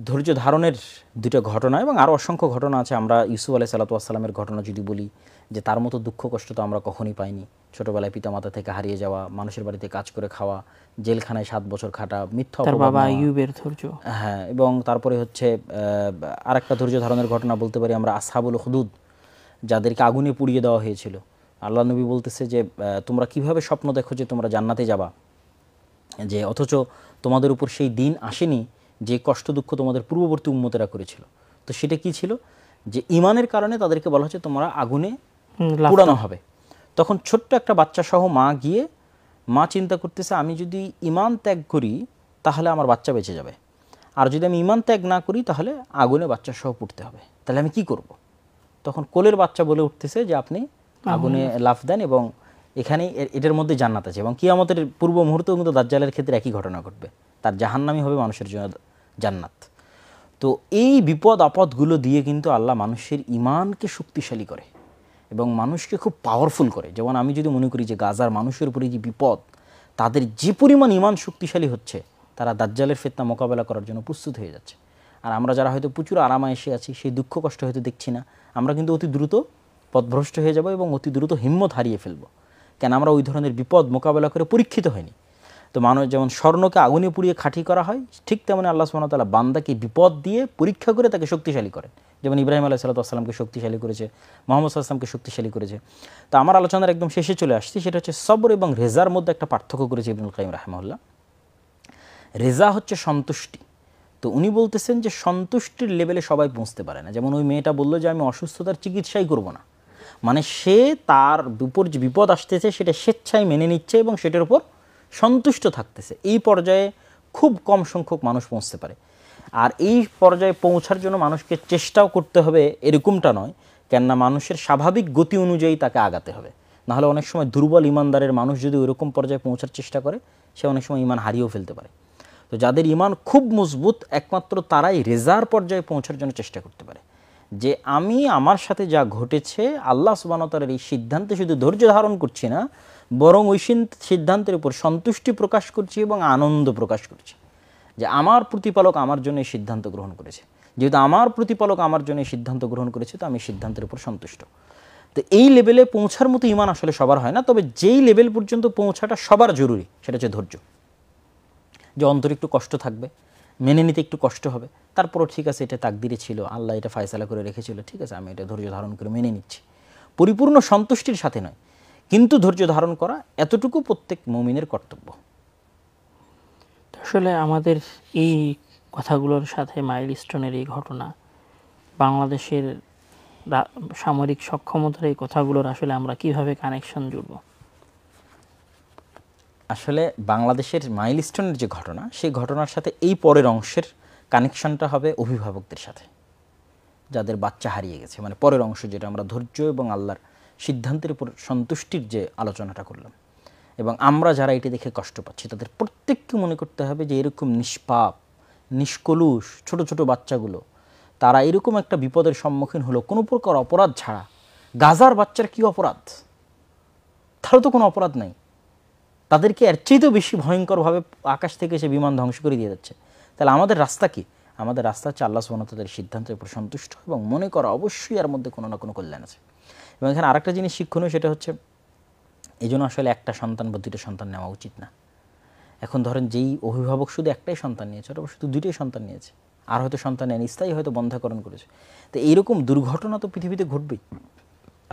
ধৈর্য ধারণের দুটো ঘটনা এবং আরও অসংখ্য ঘটনা আছে। আমরা ইউসুফ আলাইহিস সালাতু ওয়াস সালামের ঘটনা যদি বলি, যে তার মতো দুঃখ কষ্ট তো আমরা কখনই পাইনি। ছোটবেলায় পিতামাতা থেকে হারিয়ে যাওয়া, মানুষের বাড়িতে কাজ করে খাওয়া, জেলখানায় 7 বছর খাটা, মিথ্যা বাবা আইয়ুবের ধৈর্য, হ্যাঁ, এবং তারপরে হচ্ছে আরেকটা ধৈর্য ধারণের ঘটনা বলতে পারি আমরা আসহাবুল হুদুদ, যাদেরকে আগুনে পুড়িয়ে দেওয়া হয়েছিল। আল্লাহ নবী বলতেছে যে তোমরা কিভাবে স্বপ্ন দেখো যে তোমরা জান্নাতে যাবা, যে অথচ তোমাদের উপর সেই দিন আসেনি যে কষ্ট দুঃখ তোমাদের পূর্ববর্তী উম্মতেরা করেছিল। তো সেটা কি ছিল, যে ইমানের কারণে তাদেরকে বলা হচ্ছে তোমরা আগুনে পোড়ানো হবে। তখন ছোট্ট একটা বাচ্চা সহ মা গিয়ে, মা চিন্তা করতেছে আমি যদি ইমান ত্যাগ করি তাহলে আমার বাচ্চা বেঁচে যাবে, আর যদি আমি ইমান ত্যাগ না করি তাহলে আগুনে বাচ্চা সহ পুড়তে হবে, তাহলে আমি কি করব? তখন কোলের বাচ্চা বলে উঠতেছে যে আপনি আগুনে লাফ দেন এবং এখানেই এটার মধ্যে জান্নাত আছে। এবং কিয়ামতের পূর্ব মুহূর্তেও কিন্তু দাজ্জালের ক্ষেত্রে একই ঘটনা ঘটবে, তার জাহান্নামই হবে মানুষের জন্য জান্নাত। তো এই বিপদ আপদগুলো দিয়ে কিন্তু আল্লাহ মানুষের ইমানকে শক্তিশালী করে এবং মানুষকে খুব পাওয়ারফুল করে। যেমন আমি যদি মনে করি যে গাজার মানুষের উপরে যে বিপদ, তাদের যে পরিমাণ ইমান শক্তিশালী হচ্ছে, তারা দাজ্জালের ফিতনা মোকাবেলা করার জন্য প্রস্তুত হয়ে যাচ্ছে। আর আমরা যারা হয়তো প্রচুর আরামায়েশে আছি, সেই দুঃখ কষ্ট হয়তো দেখছি না, আমরা কিন্তু অতি দ্রুত পথভ্রষ্ট হয়ে যাব এবং অতি দ্রুত হিম্মত হারিয়ে ফেলবো। কেন আমরা ওই ধরনের বিপদ মোকাবেলা করে পরীক্ষিত হয়নি। তো মানুষ যেমন স্বর্ণকে আগুনে পুড়িয়ে খাঁটি করা হয়, ঠিক তেমনি আল্লাহ সুবহানাহু ওয়া তাআলা বান্দাকে বিপদ দিয়ে পরীক্ষা করে তাকে শক্তিশালী করেন। যেমন ইব্রাহিম আলাইহিস সালামকে শক্তিশালী করেছে, মুহাম্মদ সাল্লাল্লাহু আলাইহি ওয়াসাল্লামকে শক্তিশালী করেছে। তো আমার আলোচনার একদম শেষে চলে আসছি, সেটা হচ্ছে সবর এবং রেজার মধ্যে একটা পার্থক্য করেছে ইবনুল কাইয়িম রাহিমাহুল্লাহ। রেজা হচ্ছে সন্তুষ্টি। তো উনি বলতেছেন যে সন্তুষ্টির লেভেলে সবাই পৌঁছতে পারে না। যেমন ওই মেয়েটা বললো যে আমি অসুস্থতার চিকিৎসাই করব না, মানে সে তার উপর যে বিপদ আসতেছে সেটা স্বেচ্ছায় মেনে নিচ্ছে এবং সেটার উপর সন্তুষ্ট থাকতেছে। এই পর্যায়ে খুব কম সংখ্যক মানুষ পৌঁছতে পারে। আর এই পর্যায়ে পৌঁছার জন্য মানুষকে চেষ্টাও করতে হবে এরকমটা নয়, কেননা মানুষের স্বাভাবিক গতি অনুযায়ী তাকে আগাতে হবে। নাহলে অনেক সময় দুর্বল ইমানদারের মানুষ যদি ওইরকম পর্যায়ে পৌঁছার চেষ্টা করে, সে অনেক সময় ইমান হারিয়েও ফেলতে পারে। তো যাদের ইমান খুব মজবুত একমাত্র তারাই রেজার পর্যায়ে পৌঁছার জন্য চেষ্টা করতে পারে। যে আমি আমার সাথে যা ঘটেছে আল্লাহ সুবহানাহু ওয়া তাআলার এই সিদ্ধান্তে শুধু ধৈর্য ধারণ করছি না, বরং ওই সিদ্ধান্তের উপর সন্তুষ্টি প্রকাশ করছি এবং আনন্দ প্রকাশ করছি যে আমার প্রতিপালক আমার জন্য এই সিদ্ধান্ত গ্রহণ করেছে। যেহেতু আমার প্রতিপালক আমার জন্য এই সিদ্ধান্ত গ্রহণ করেছে, তো আমি সিদ্ধান্তের উপর সন্তুষ্ট। তো এই লেভেলে পৌঁছার মতো ঈমান আসলে সবার হয় না, তবে যেই লেভেল পর্যন্ত পৌঁছাটা সবার জরুরি সেটা হচ্ছে ধৈর্য। যে অন্তরে একটু কষ্ট থাকবে, মেনে নিতে একটু কষ্ট হবে, তারপরও ঠিক আছে, এটা তাকদিরে ছিল, আল্লাহ এটা ফায়সালা করে রেখেছিল, ঠিক আছে আমি এটা ধৈর্য ধারণ করে মেনে নিচ্ছি। পরিপূর্ণ সন্তুষ্টির সাথে নয়, কিন্তু ধৈর্য ধারণ করা এতটুকু প্রত্যেক মুমিনের কর্তব্য। আসলে আমাদের এই কথাগুলোর সাথে মাইলস্টোনের এই ঘটনা, বাংলাদেশের সামরিক সক্ষমতার এই কথাগুলোর আসলে আমরা কিভাবে কানেকশন জুড়ব? আসলে বাংলাদেশের মাইলস্টোনের যে ঘটনা, সেই ঘটনার সাথে এই পরের অংশের কানেকশনটা হবে অভিভাবকদের সাথে, যাদের বাচ্চা হারিয়ে গেছে। মানে পরের অংশ যেটা আমরা ধৈর্য এবং আল্লাহর সিদ্ধান্তের উপর সন্তুষ্টির যে আলোচনাটা করলাম, এবং আমরা যারা এটি দেখে কষ্ট পাচ্ছি তাদের প্রত্যেককে মনে করতে হবে যে এরকম নিষ্পাপ নিষ্কলুষ ছোট ছোট বাচ্চাগুলো, তারা এরকম একটা বিপদের সম্মুখীন হলো কোনো প্রকার অপরাধ ছাড়া। গাজার বাচ্চার কি অপরাধ? তারও তো কোনো অপরাধ নাই, তাদেরকে এর চেয়েও বেশি ভয়ঙ্করভাবে আকাশ থেকে এসে বিমান ধ্বংস করে দিয়ে যাচ্ছে। তাহলে আমাদের রাস্তা কি? আমাদের রাস্তা হচ্ছে আল্লাহ সুবহানাহু ওয়া তাআলার সিদ্ধান্তের উপর সন্তুষ্ট এবং মনে করা অবশ্যই এর মধ্যে কোনো না কোনো কল্যাণ আছে। এবং এখানে আরেকটা জিনিস শিক্ষণীয়, সেটা হচ্ছে এই জন্য আসলে একটা সন্তান বা দুইটা সন্তান নেওয়া উচিত না। এখন ধরেন যেই অভিভাবক শুধু একটাই সন্তান নিয়েছে, ওটা শুধু দুইটাই সন্তান নিয়েছে, আর হয়তো সন্তান নেন, স্থায়ী হয়তো বন্ধ্যাকরণ করেছে, তো এইরকম দুর্ঘটনা তো পৃথিবীতে ঘটবেই,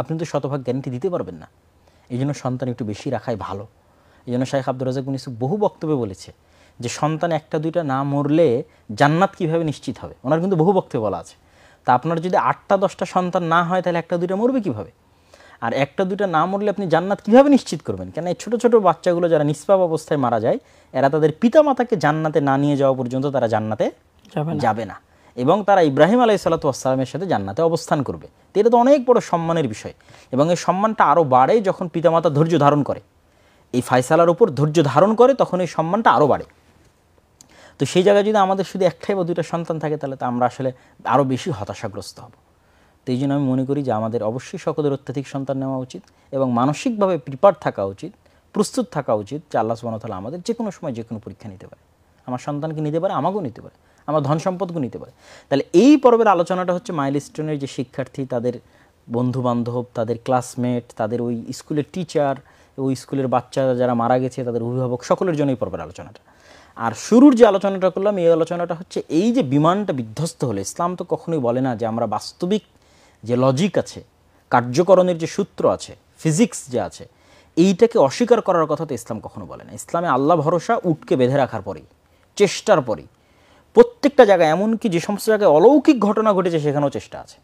আপনি তো শতভাগ গ্যারান্টি দিতে পারবেন না। এই জন্য সন্তান একটু বেশি রাখাই ভালো। এই জন্য শাইখ আব্দুর রাজ্জাক বিন ইউসুফ বহু বক্তব্যে বলেছে যে সন্তান একটা দুইটা না মরলে জান্নাত কিভাবে নিশ্চিত হবে, ওনার কিন্তু বহু বক্তব্যে বলা আছে। তা আপনার যদি 8টা 10টা সন্তান না হয়, তাহলে একটা দুইটা মরবে কিভাবে? আর একটা দুইটা না মরলে আপনি জান্নাত কিভাবে নিশ্চিত করবেন? কেন এই ছোটো ছোটো বাচ্চাগুলো যারা নিষ্পাপ অবস্থায় মারা যায়, এরা তাদের পিতামাতাকে জান্নাতে না নিয়ে যাওয়া পর্যন্ত তারা জান্নাতে যাবে না, এবং তারা ইব্রাহিম আলাইহিস সালাতু ওয়াস সালামের সাথে জান্নাতে অবস্থান করবে। তো এটা তো অনেক বড় সম্মানের বিষয়, এবং এই সম্মানটা আরও বাড়ে যখন পিতামাতা ধৈর্য ধারণ করে, এই ফায়সালার উপর ধৈর্য ধারণ করে, তখন এই সম্মানটা আরও বাড়ে। তো সেই জায়গায় যদি আমাদের শুধু একটাই বা দুইটা সন্তান থাকে, তাহলে তো আমরা আসলে আরও বেশি হতাশাগ্রস্ত হব। তো এই জন্য আমি মনে করি যে আমাদের অবশ্যই সকলের অত্যাধিক সন্তান নেওয়া উচিত, এবং মানসিকভাবে প্রিপার থাকা উচিত, প্রস্তুত থাকা উচিত যে আল্লাহ সুবহানাহু ওয়া তাআলা আমাদের যে কোনো সময় যে কোনো পরীক্ষা নিতে পারে। আমার সন্তানকে নিতে পারে, আমাকেও নিতে পারে, আমার ধন সম্পদকেও নিতে পারে। তাহলে এই পর্বের আলোচনাটা হচ্ছে মাইলস্টোনের যে শিক্ষার্থী, তাদের বন্ধুবান্ধব, তাদের ক্লাসমেট, তাদের ওই স্কুলের টিচার, ওই স্কুলের বাচ্চা যারা মারা গেছে, তাদের অভিভাবক, সকলের জন্য এই পর্বের আলোচনাটা। আর শুরুর যে আলোচনাটা করলাম, এই আলোচনাটা হচ্ছে এই যে বিমানটা বিধ্বস্ত হলে, ইসলাম তো কখনোই বলে না যে আমরা বাস্তবিক যে লজিক আছে, কার্যকরণের যে সূত্র আছে, ফিজিক্স যে আছে, এইটাকে অস্বীকার করার কথা তো ইসলাম কখনো বলে না। ইসলামে আল্লাহ ভরসা উটকে বেঁধে রাখার পরেই, চেষ্টার পরেই, প্রত্যেকটা জায়গায়, এমনকি যে সমস্ত জায়গায় অলৌকিক ঘটনা ঘটেছে সেখানেও চেষ্টা আছে।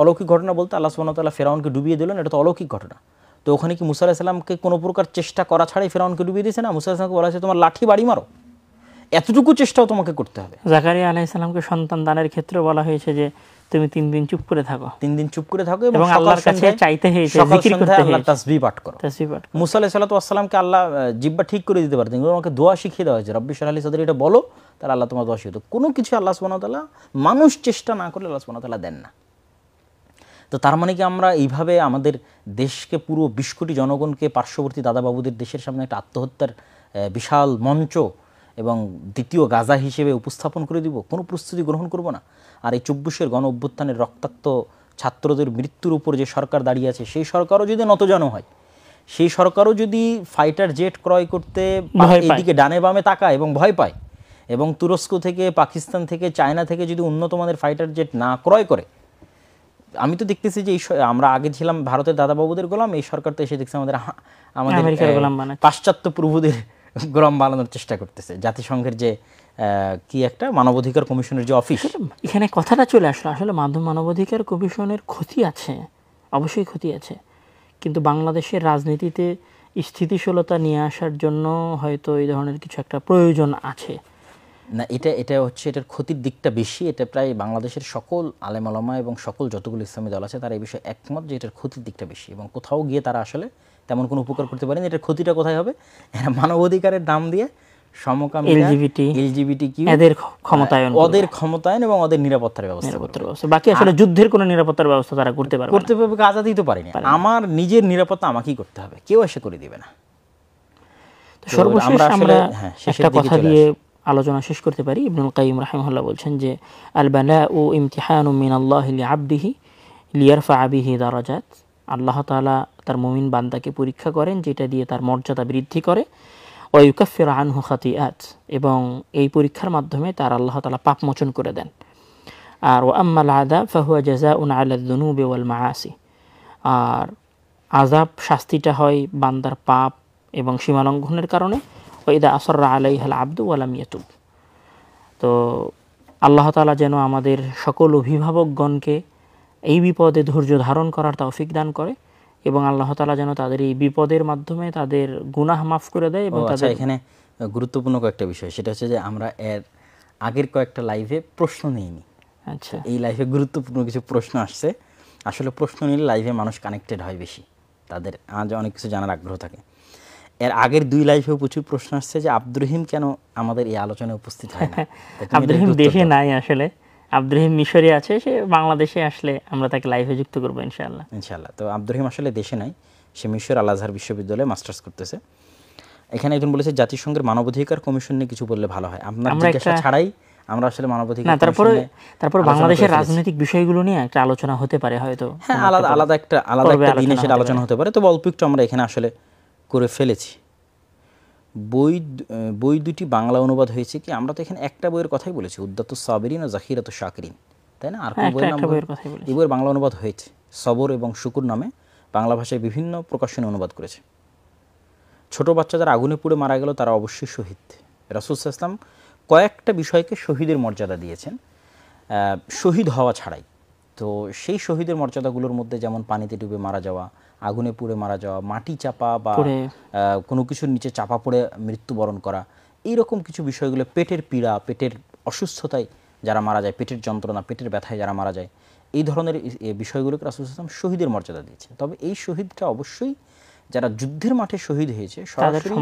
অলৌকিক ঘটনা বলতে আল্লাহ সুবহানাহু ওয়া তাআলা ফেরাউনকে ডুবিয়ে দিলেন, এটা তো অলৌকিক ঘটনা। তো ওখানে কি মুসা আলাইহিস সালামকে কোনো প্রকার চেষ্টা করা ছাড়াই ফেরাউনকে ডুবিয়ে দিয়েছে না? মুসা আলাইহিস সালামকে বলা হয়েছে তোমার লাঠি বাড়ি মারো, এতটুকু চেষ্টাও তোমাকে করতে হবে। জাকারিয়া আলাইহিস সালামকে সন্তান দানের ক্ষেত্রে বলা হয়েছে যে তুমি 3 দিন চুপ করে থাকো, 3 দিন চুপ করে থাকো এবং আল্লাহর কাছে চাইতে হয়েছে, জিকির করতে হয়েছে, আল্লাহর তাসবিহ পাঠ করো। মুসা আলাইহিস সালাতু ওয়াস সালামকে আল্লাহ জিহ্বা ঠিক করে দিতে পারতেন, কিন্তু আমাকে দোয়া শিখিয়ে দেওয়া হয়েছে, রব্বি ইশরাহ লি সাদরি, এটা বলো, তাহলে আল্লাহ তোমার দোয়া শিখিয়ে দেবে। কোনো কিছু আল্লাহ সুবহানাহু ওয়া তাআলা মানুষ চেষ্টা না করলে আল্লাহ সুবহানাহু ওয়া তাআলা দেন না। তো তার মানে কি আমরা এইভাবে আমাদের দেশকে, পুরো 20 কোটি জনগণকে পার্শ্ববর্তী দাদাবাবুদের দেশের সামনে একটা আত্মহত্যার বিশাল মঞ্চ এবং দ্বিতীয় গাজা হিসেবে উপস্থাপন করে দিব? কোনো প্রস্তুতি গ্রহণ করব না? আর এই 24-এর গণ অভ্যুত্থানের রক্তাক্ত ছাত্রদের মৃত্যুর উপর যে সরকার দাঁড়িয়ে আছে, সেই সরকারও যদি নতজানু হয়, সেই সরকারও যদি ফাইটার জেট ক্রয় করতে এইদিকে ডানে বামে তাকায় এবং ভয় পায়, এবং তুরস্ক থেকে, পাকিস্তান থেকে, চায়না থেকে যদি উন্নত মানের ফাইটার জেট না ক্রয় করে, আমি তো দেখতেছি যে আমরা আগে ছিলাম ভারতের দাদাবাবুদের গোলাম, এই সরকার তো এসে দেখছে আমাদের পাশ্চাত্য প্রভুদের গোলাম বানানোর চেষ্টা করতেছে। জাতিসংঘের যে কি একটা মানবাধিকার কমিশনের যে অফিস, এখানে কথাটা চলে আসলো। আসলে মানবাধিকার কমিশনের ক্ষতি আছে, অবশ্যই ক্ষতি আছে, কিন্তু বাংলাদেশের রাজনীতিতে স্থিতিশীলতা নিয়ে আসার জন্য হয়তো এই ধরনের কিছু একটা প্রয়োজন আছে না। এটা হচ্ছে, এটার ক্ষতির দিকটা বেশি। এটা প্রায় বাংলাদেশের সকল আলেম ওলামা এবং সকল যতগুলো ইসলামী দল আছে তারা এই বিষয়ে একমত যে এটার ক্ষতির দিকটা বেশি, এবং কোথাও গিয়ে তারা আসলে তেমন কোনো উপকার করতে পারেনি। এটার ক্ষতিটা কোথায় হবে? এরা মানবাধিকারের নাম দিয়ে সমকামীরা, LGBT, এলজিবিটিকিউ, এদের ক্ষমতায়ন, ওদের ক্ষমতায়ন এবং ওদের নিরাপত্তার ব্যবস্থা বাকি আসলে যুদ্ধের কোনো নিরাপত্তার ব্যবস্থা তারা করতে পারবে করতে পারবে, আজাদিই তো পারিনি। আমার নিজের নিরাপত্তা আমাকেই করতে হবে, কেউ এসে করে দিবে না। সর্বশেষ আমরা একটা কথা দিয়ে আলোচনা শেষ করতে পারি। ইবনুল কাইয়িম রাহিমাহুল্লাহ বলছেন যে আল বালাউ ইমতিহানুম মিনাল্লাহি লিআবদিহি লিয়ারফা বিহি দারাজাত। আল্লাহ তাআলা তার মুমিন বান্দাকে পরীক্ষা করেন যেটা দিয়ে তার মর্যাদা বৃদ্ধি করে। ওয়া ইউকাফিরু আনহু খাতিআত, এবং এই পরীক্ষার মাধ্যমে তার আল্লাহ তাআলা পাপ মোচন করে দেন। আর ওয়া আম্মাল আযাব ফাহুয়া জাযাউন আলা যুনুবি ওয়াল মাআসি, আর আযাব শাস্তিটা হয় বান্দার পাপ এবং সীমালঙ্ঘনের কারণে। ওয়াইদা আসররা আলাইহাল আবদু ওয়ালাম ইয়াতুব। তো আল্লাহ তাআলা যেন আমাদের সকল অভিভাবকগণকে এই বিপদে ধৈর্য ধারণ করার তৌফিক দান করে, এবং আল্লাহ তাআলা যেন তাদের এই বিপদের মাধ্যমে তাদের গুনাহ মাফ করে দেয়। এবং তাদের এখানে গুরুত্বপূর্ণ কয়েকটা বিষয়, সেটা হচ্ছে যে আমরা এর আগের কয়েকটা লাইভে প্রশ্ন নিইনি। আচ্ছা, এই লাইভে গুরুত্বপূর্ণ কিছু প্রশ্ন আসছে। আসলে প্রশ্ন নিলে লাইভে মানুষ কানেক্টেড হয় বেশি, তাদের আজ অনেক কিছু জানার আগ্রহ থাকে। এর আগের 2 লাইভেও প্রচুর প্রশ্ন আসছে যে আব্দুর রহিম কেন আমাদের এই আলোচনায় উপস্থিত হয় না। আব্দুর রহিম দেশে নাই, আসলে আব্দুর রহিম মিশরে আছে, সে বাংলাদেশে আসলে আমরা তাকে লাইভে যুক্ত করব ইনশাআল্লাহ। তো আব্দুর রহিম আসলে দেশে নাই, সে মিশর আল আজহার বিশ্ববিদ্যালয়ে মাস্টার্স করতেছে। এখানে একজন বলেছে জাতিসংঘের মানবাধিকার কমিশন নিয়ে কিছু বললে ভালো হয়। আপনার জিজ্ঞাসা ছাড়াই আমরা আসলে মানবাধিকার না, তারপরে বাংলাদেশের রাজনৈতিক বিষয়গুলো নিয়ে একটা আলোচনা হতে পারে হয়তো। হ্যাঁ, আলাদা একটা দিনে সেটা আলোচনা হতে পারে। তবে অল্প একটু আমরা এখানে আসলে করে ফেলেছি। বই 2টি বাংলা অনুবাদ হয়েছে কি? আমরা তো এখানে একটা বইয়ের কথাই বলেছি, উদ্দাতুস সাবিরিন ও জাখিরাতুশ শাকিরিন, তাই না? আর কোন বইয়ের এই বইয়ের বাংলা অনুবাদ হয়েছে সবর এবং শুকুর নামে, বাংলা ভাষায় বিভিন্ন প্রকাশনে অনুবাদ করেছে। ছোট বাচ্চা যারা আগুনে পুড়ে মারা গেল তারা অবশ্যই শহীদ। রাসূল সাল্লাল্লাহু আলাইহি ওয়াসাল্লাম কয়েকটা বিষয়কে শহীদের মর্যাদা দিয়েছেন শহীদ হওয়া ছাড়াই। তো সেই শহীদের মর্যাদাগুলোর মধ্যে যেমন পানিতে ডুবে মারা যাওয়া, আগুনে পুড়ে মারা যাওয়া, মাটি চাপা বা কোনো কিছুর নিচে চাপা পড়ে মৃত্যুবরণ করা, এইরকম কিছু বিষয়গুলো, পেটের পীড়া, পেটের অসুস্থতায় যারা মারা যায়, পেটের যন্ত্রণা, পেটের ব্যথায় যারা মারা যায়, এই ধরনের বিষয়গুলোকে রাসূল সাল্লাল্লাহু আলাইহি ওয়াসাল্লাম শহীদের মর্যাদা দিয়েছেন। তবে এই শহীদটা অবশ্যই যারা যুদ্ধের মাঠে শহীদ হয়েছে সরাসরি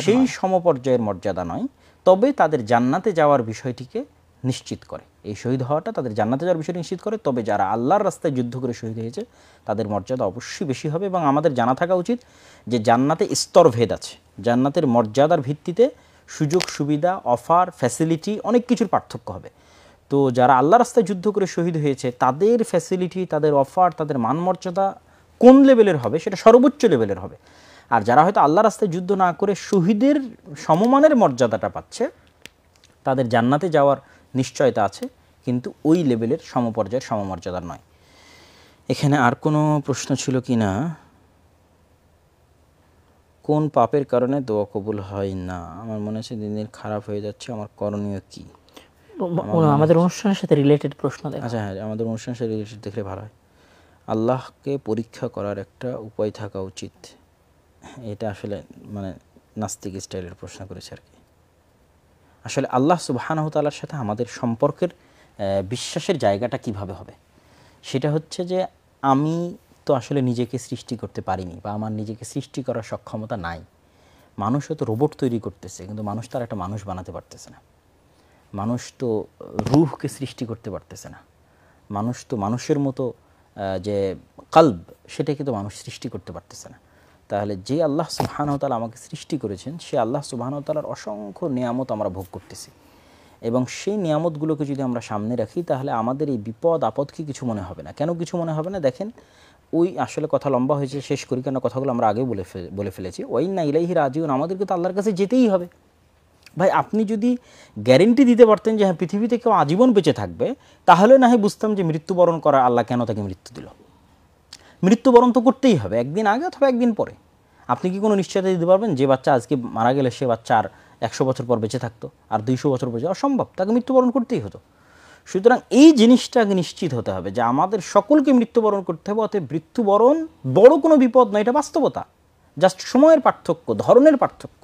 সেই সমপর্যায়ের মর্যাদা নয়, তবে তাদের জান্নাতে যাওয়ার বিষয়টিকে নিশ্চিত করে। এই শহীদ হওয়াটা তাদের জান্নাতে যাওয়ার বিষয়টি নিশ্চিত করে। তবে যারা আল্লাহর রাস্তায় যুদ্ধ করে শহীদ হয়েছে তাদের মর্যাদা অবশ্যই বেশি হবে। এবং আমাদের জানা থাকা উচিত যে জান্নাতে স্তরভেদ আছে, জান্নাতের মর্যাদার ভিত্তিতে সুযোগ সুবিধা, অফার, ফ্যাসিলিটি অনেক কিছুর পার্থক্য হবে। তো যারা আল্লাহর রাস্তায় যুদ্ধ করে শহীদ হয়েছে তাদের ফ্যাসিলিটি, তাদের অফার, তাদের মান মর্যাদা কোন লেভেলের হবে সেটা সর্বোচ্চ লেভেলের হবে। আর যারা হয়তো আল্লাহর রাস্তায় যুদ্ধ না করে শহীদের সমমানের মর্যাদাটা পাচ্ছে, তাদের জান্নাতে যাওয়ার নিশ্চয়তা আছে, কিন্তু ওই লেভেলের সমপর্যায়ের সমমর্যাদার নয়। এখানে আর কোনো প্রশ্ন ছিল কি না? কোন পাপের কারণে দোয়া কবুল হয় না? আমার মনে হচ্ছে দিন দিন খারাপ হয়ে যাচ্ছে, আমার করণীয় কি? আমাদের অনুষ্ঠানের সাথে রিলেটেড প্রশ্ন দেখো। আচ্ছা, হ্যাঁ, আমাদের অনুষ্ঠানের সাথে রিলেটেড দেখলে ভালো হয়। আল্লাহকে পরীক্ষা করার একটা উপায় থাকা উচিত। এটা আসলে মানে নাস্তিক স্টাইলের প্রশ্ন করেছে আর কি। আসলে আল্লাহ সুবহানাহু ওয়া তাআলার সাথে আমাদের সম্পর্কের বিশ্বাসের জায়গাটা কিভাবে হবে, সেটা হচ্ছে যে আমি তো আসলে নিজেকে সৃষ্টি করতে পারিনি, বা আমার নিজেকে সৃষ্টি করার সক্ষমতা নাই। মানুষ হয়তো রোবট তৈরি করতেছে, কিন্তু মানুষ তার একটা মানুষ বানাতে পারতেছে না। মানুষ তো রূহকে সৃষ্টি করতে পারতেছে না। মানুষ তো মানুষের মতো যে কলব, সেটাকে তো মানুষ সৃষ্টি করতে পারতেছে না। তাহলে যে আল্লাহ সুবহানাহু ওয়া তাআলা আমাকে সৃষ্টি করেছেন, সে আল্লাহ সুবহানাহু ওয়া তাআলার অসংখ্য নিয়ামত আমরা ভোগ করতেছি, এবং সেই নিয়ামতগুলোকে যদি আমরা সামনে রাখি তাহলে আমাদের এই বিপদ আপদকে কিছু মনে হবে না। কেন কিছু মনে হবে না? দেখেন, ওই আসলে কথা লম্বা হয়েছে, শেষ করি, কেন কথাগুলো আমরা আগে বলে ফেলেছি। ওয়াইন্না ইলাইহি রাজিউন, আমাদেরকে তো আল্লাহর কাছে যেতেই হবে। ভাই, আপনি যদি গ্যারেন্টি দিতে পারতেন যে হ্যাঁ পৃথিবীতে কেউ আজীবন বেঁচে থাকবে, তাহলে না হয় বুঝতাম যে মৃত্যুবরণ করা আল্লাহ কেন তাকে মৃত্যু দিল। মৃত্যুবরণ তো করতেই হবে, একদিন আগে অথবা একদিন পরে। আপনি কি কোনো নিশ্চয়তা দিতে পারবেন যে বাচ্চা আজকে মারা গেলে সে বাচ্চা আর 100 বছর পর বেঁচে থাকতো, আর 200 বছর বেঁচে? অসম্ভব, তাকে মৃত্যুবরণ করতেই হতো। সুতরাং এই জিনিসটাকে নিশ্চিত হতে হবে যে আমাদের সকলকে মৃত্যুবরণ করতে হবে। অতএব মৃত্যুবরণ বড় কোনো বিপদ নয়, এটা বাস্তবতা। জাস্ট সময়ের পার্থক্য, ধরনের পার্থক্য।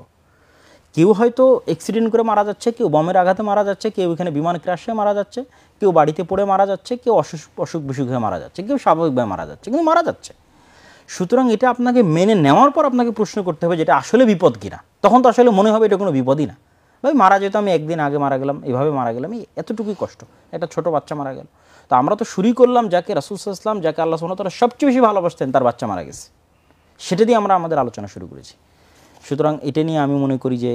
কেউ হয়তো অ্যাক্সিডেন্ট করে মারা যাচ্ছে, কেউ বমের আঘাতে মারা যাচ্ছে, কেউ এখানে বিমান ক্র্যাশে মারা যাচ্ছে, কেউ বাড়িতে পড়ে মারা যাচ্ছে, কেউ অসুখ বিসুখ হয়ে মারা যাচ্ছে, কেউ স্বাভাবিকভাবে মারা যাচ্ছে, কিন্তু মারা যাচ্ছে। সুতরাং এটা আপনাকে মেনে নেওয়ার পর আপনাকে প্রশ্ন করতে হবে যে এটা আসলে বিপদ কিনা। তখন তো আসলে মনে হবে এটা কোনো বিপদই না, ভাই মারা যেত, আমি একদিন আগে মারা গেলাম, এভাবে মারা গেলাম, এতটুকুই কষ্ট, একটা ছোট বাচ্চা মারা গেল। তো আমরা তো শুরুই করলাম যাকে রাসূল সাল্লাল্লাহু আলাইহি ওয়াসাল্লাম, যাকে আল্লাহ সুবহানাহু ওয়া তাআলা সবচেয়ে বেশি ভালোবাসতেন, তার বাচ্চা মারা গেছে, সেটা দিয়ে আমরা আমাদের আলোচনা শুরু করেছি। সুতরাং এটা নিয়ে আমি মনে করি যে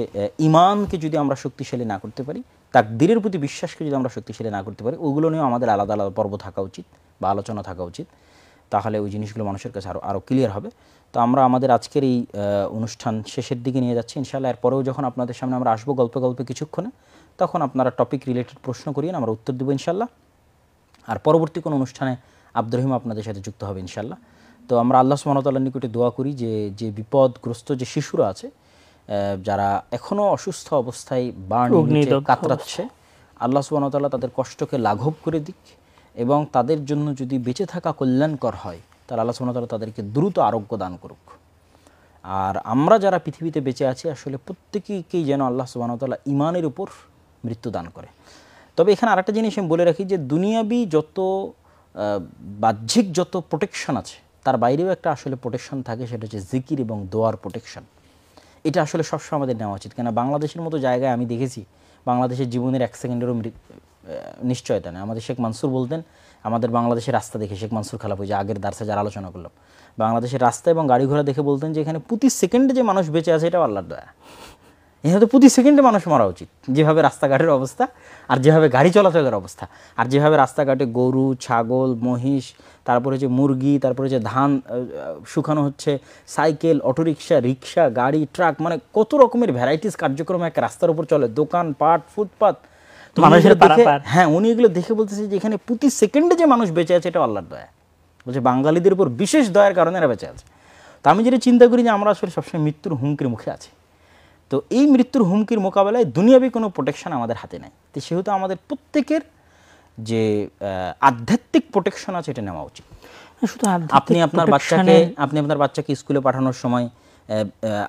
ইমানকে যদি আমরা শক্তিশালী না করতে পারি, তাকদীরের প্রতি বিশ্বাসকে যদি আমরা শক্তিশালী না করতে পারি, ওগুলো নিয়েও আমাদের আলাদা আলাদা পর্ব থাকা উচিত বা আলোচনা থাকা উচিত, তাহলে ওই জিনিসগুলো মানুষের কাছে আরও ক্লিয়ার হবে। তো আমরা আমাদের আজকের এই অনুষ্ঠান শেষের দিকে নিয়ে যাচ্ছি ইনশাআল্লাহ। এরপরেও যখন আপনাদের সামনে আমরা আসবো গল্পে কিছুক্ষণে, তখন আপনারা টপিক রিলেটেড প্রশ্ন করিয়েন, আমরা উত্তর দেবো ইনশাআল্লাহ। আর পরবর্তী কোনো অনুষ্ঠানে আব্দুর রহিম আপনাদের সাথে যুক্ত হবে ইনশাআল্লাহ। তো আমরা আল্লাহ সুবহানাহু ওয়া তাআলার নিকটে দোয়া করি যে বিপদগ্রস্ত যে শিশুরা আছে, যারা এখনও অসুস্থ অবস্থায় বার্ন কাতরাচ্ছে, আল্লাহ সুবহানাহু ওয়া তাআলা তাদের কষ্টকে লাঘব করে দিক, এবং তাদের জন্য যদি বেঁচে থাকা কল্যাণকর হয় তাহলে আল্লাহ সুবহানাহু ওয়া তাআলা তাদেরকে দ্রুত আরোগ্য দান করুক। আর আমরা যারা পৃথিবীতে বেঁচে আছি আসলে প্রত্যেকেই যেন আল্লাহ সুবহানাহু ওয়া তাআলা ঈমানের উপর মৃত্যু দান করে। তবে এখানে আরেকটা জিনিস আমি বলে রাখি যে দুনিয়াবি যত বাহ্যিক যত প্রোটেকশন আছে, তার বাইরেও একটা আসলে প্রোটেকশন থাকে, সেটা হচ্ছে জিকির এবং দোয়ার প্রোটেকশন। এটা আসলে সবসময় আমাদের নেওয়া উচিত, কেন বাংলাদেশের মতো জায়গায় আমি দেখেছি বাংলাদেশের জীবনের 1 সেকেন্ডেরও নিশ্চয়তা নেই। আমাদের শেখ মানসুর বলতেন, আমাদের বাংলাদেশের রাস্তা দেখে, শেখ মানসুর খালাপ, ওই যে আগের দার্সে যারা আলোচনা করলাম, বাংলাদেশের রাস্তা এবং গাড়ি ঘোড়া দেখে বলতেন যে এখানে প্রতি সেকেন্ডে যে মানুষ বেঁচে আছে এটা আল্লাহর দয়া। এখানে তো প্রতি সেকেন্ডে মানুষ মারা উচিত, যেভাবে রাস্তাঘাটের অবস্থা আর যেভাবে গাড়ি চলাচলের অবস্থা, আর যেভাবে রাস্তাঘাটে গরু, ছাগল, মহিষ, তারপরে যে মুরগি, তারপরে যে ধান শুকানো হচ্ছে, সাইকেল, অটোরিকশা, রিক্সা, গাড়ি, ট্রাক, মানে কত রকমের ভ্যারাইটিস কার্যক্রম এক রাস্তার উপর চলে, দোকান পাট, ফুটপাত, হ্যাঁ, উনি এগুলো দেখে বলতেছে যে এখানে প্রতি সেকেন্ডে যে মানুষ বেঁচে আছে এটা আল্লাহর দয়া। বলছে বাঙালিদের উপর বিশেষ দয়ার কারণে এরা বেঁচে আছে। তো আমি যেটা চিন্তা করি যে আমরা আসলে সবসময় মৃত্যুর হুমকির মুখে আছি। তো এই মৃত্যুর হুমকির মোকাবেলায় দুনিয়াবি কোনো প্রোটেকশন আমাদের হাতে নাই। তো সেহেতু আমাদের প্রত্যেকের যে আধ্যাত্মিক প্রোটেকশন আছে এটা নেওয়া উচিত। শুধু আপনি আপনার বাচ্চাকে স্কুলে পাঠানোর সময়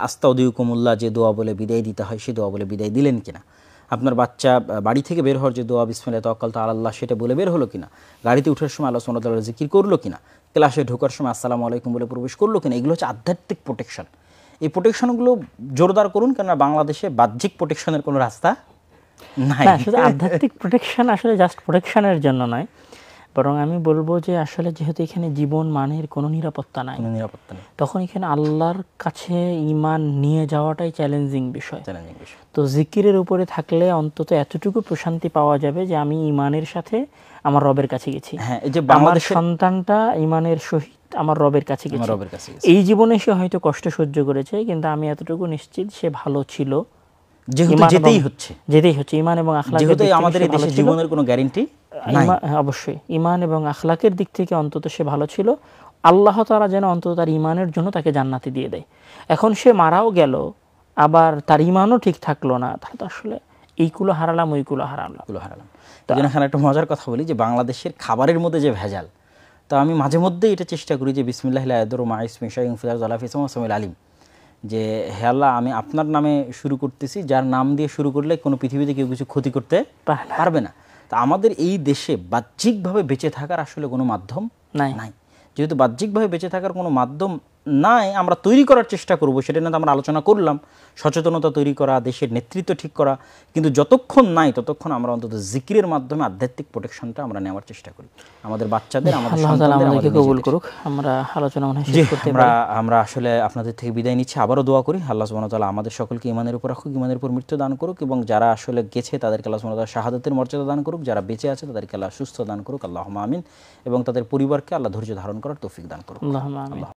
আস্তাউদিকুমুল্লাহ যে দোয়া বলে বিদায় দিতে হয়, সেই দোয়া বলে বিদায় দিলেন কিনা? আপনার বাচ্চা বাড়ি থেকে বের হওয়ার যে দোয়া বিসমিল্লাহি তাওয়াক্কালতু আলাল্লাহ সেটা বলে বের হলো কিনা? গাড়িতে ওঠার সময় আল্লাহ সুবহানাহু ওয়া তাআলার জিকির করলো কিনা? ক্লাসে ঢোকার সময় আসসালামু আলাইকুম বলে প্রবেশ করলো কিনা? এগুলো হচ্ছে আধ্যাত্মিক প্রোটেকশন। এই প্রোটেকশনগুলো জোরদার করুন, কেননা বাংলাদেশে বাহ্যিক প্রোটেকশনের কোনো রাস্তা নাই। শুধু আধ্যাত্মিক প্রোটেকশন আসলে জাস্ট প্রোটেকশনের জন্য নয়, বরং আমি বলবো যে আসলে যেহেতু এখানে জীবন মানের কোনো নিরাপত্তা নাই, তখন এখানে আল্লাহর কাছে ঈমান নিয়ে যাওয়াটাই চ্যালেঞ্জিং বিষয়। তো জিকিরের উপরে থাকলে অন্তত এতটুকু প্রশান্তি পাওয়া যাবে যে আমি ঈমানের সাথে আমার রবের কাছে গেছি, আমার সন্তানটা ঈমানের সহিত আমার রবের কাছে গেছে। এই জীবনে সে হয়তো কষ্ট সহ্য করেছে, কিন্তু আমি এতটুকু নিশ্চিত সে ভালো ছিল, যেহেতু যেতেই হচ্ছে ঈমান এবং আখলাক, যেহেতু আমাদের এই দেশে জীবনের কোনো গ্যারান্টি নাই। অবশ্যই ঈমান এবং আখলাকের দিক থেকে অন্তত সে ভালো ছিল। আল্লাহ তাআলা যেন অন্তত তার ঈমানের জন্য তাকে জান্নাতি দিয়ে দেয়। এখন সে মারাও গেল, আবার তার ঈমানও ঠিক থাকলো না, তাহলে তো আসলে এইগুলো হারালাম, ওইগুলো হারালাম। এখানে একটা মজার কথা বলি যে বাংলাদেশের খাবারের মধ্যে যে ভেজাল, তো আমি মাঝে মধ্যেই এটা চেষ্টা করি যে বিসমিল্লাহি লা ইয়াদুররু মা ইসমিহি শাইউন ফিল আরদি ওয়া লা ফিস সামাই ওয়া সামিউল আলিম, যে হে আল্লাহ আমি আপনার নামে শুরু করতেছি, যার নাম দিয়ে শুরু করলে কোনো পৃথিবীতে কেউ কিছু ক্ষতি করতে পারবে না। তা আমাদের এই দেশে বাহ্যিকভাবে বেঁচে থাকার আসলে কোনো মাধ্যম নাই। যেহেতু বাহ্যিকভাবে বেঁচে থাকার কোনো মাধ্যম নাই, আমরা তৈরি করার চেষ্টা করব, সেটা নিয়ে আমরা আলোচনা করলাম, সচেতনতা তৈরি করা, দেশের নেতৃত্ব ঠিক করা, কিন্তু যতক্ষণ নাই ততক্ষণ আমরা অন্তত জিকিরের মাধ্যমে আধ্যাত্মিক প্রোটেকশনটা আমরা নেওয়ার চেষ্টা করি আমাদের বাচ্চাদের, আমাদের সন্তানদের। কবুল করুক। আমরা আলোচনা শেষ করতে পারি। আমরা আসলে আপনাদের থেকে বিদায় নিচ্ছি, আবারও দোয়া করি আল্লাহ সুবহানাহু ওয়া তাআলা আমাদের সকলকে ঈমানের উপর রাখুক, ঈমানের উপর মৃত্যু দান করুক, এবং যারা আসলে গেছে তাদেরকে আল্লাহ সুবহানাহু ওয়া তাআলা শাহাদাতের মর্যাদা দান করুক, যারা বেঁচে আছে তাদেরকে আল্লাহ সুস্থ দান করুক, আল্লাহুম্মা আমিন, এবং তাদের পরিবারকে আল্লাহ ধৈর্য ধারণ করার তৌফিক দান করুক। আল্লাহুম্মা আমিন।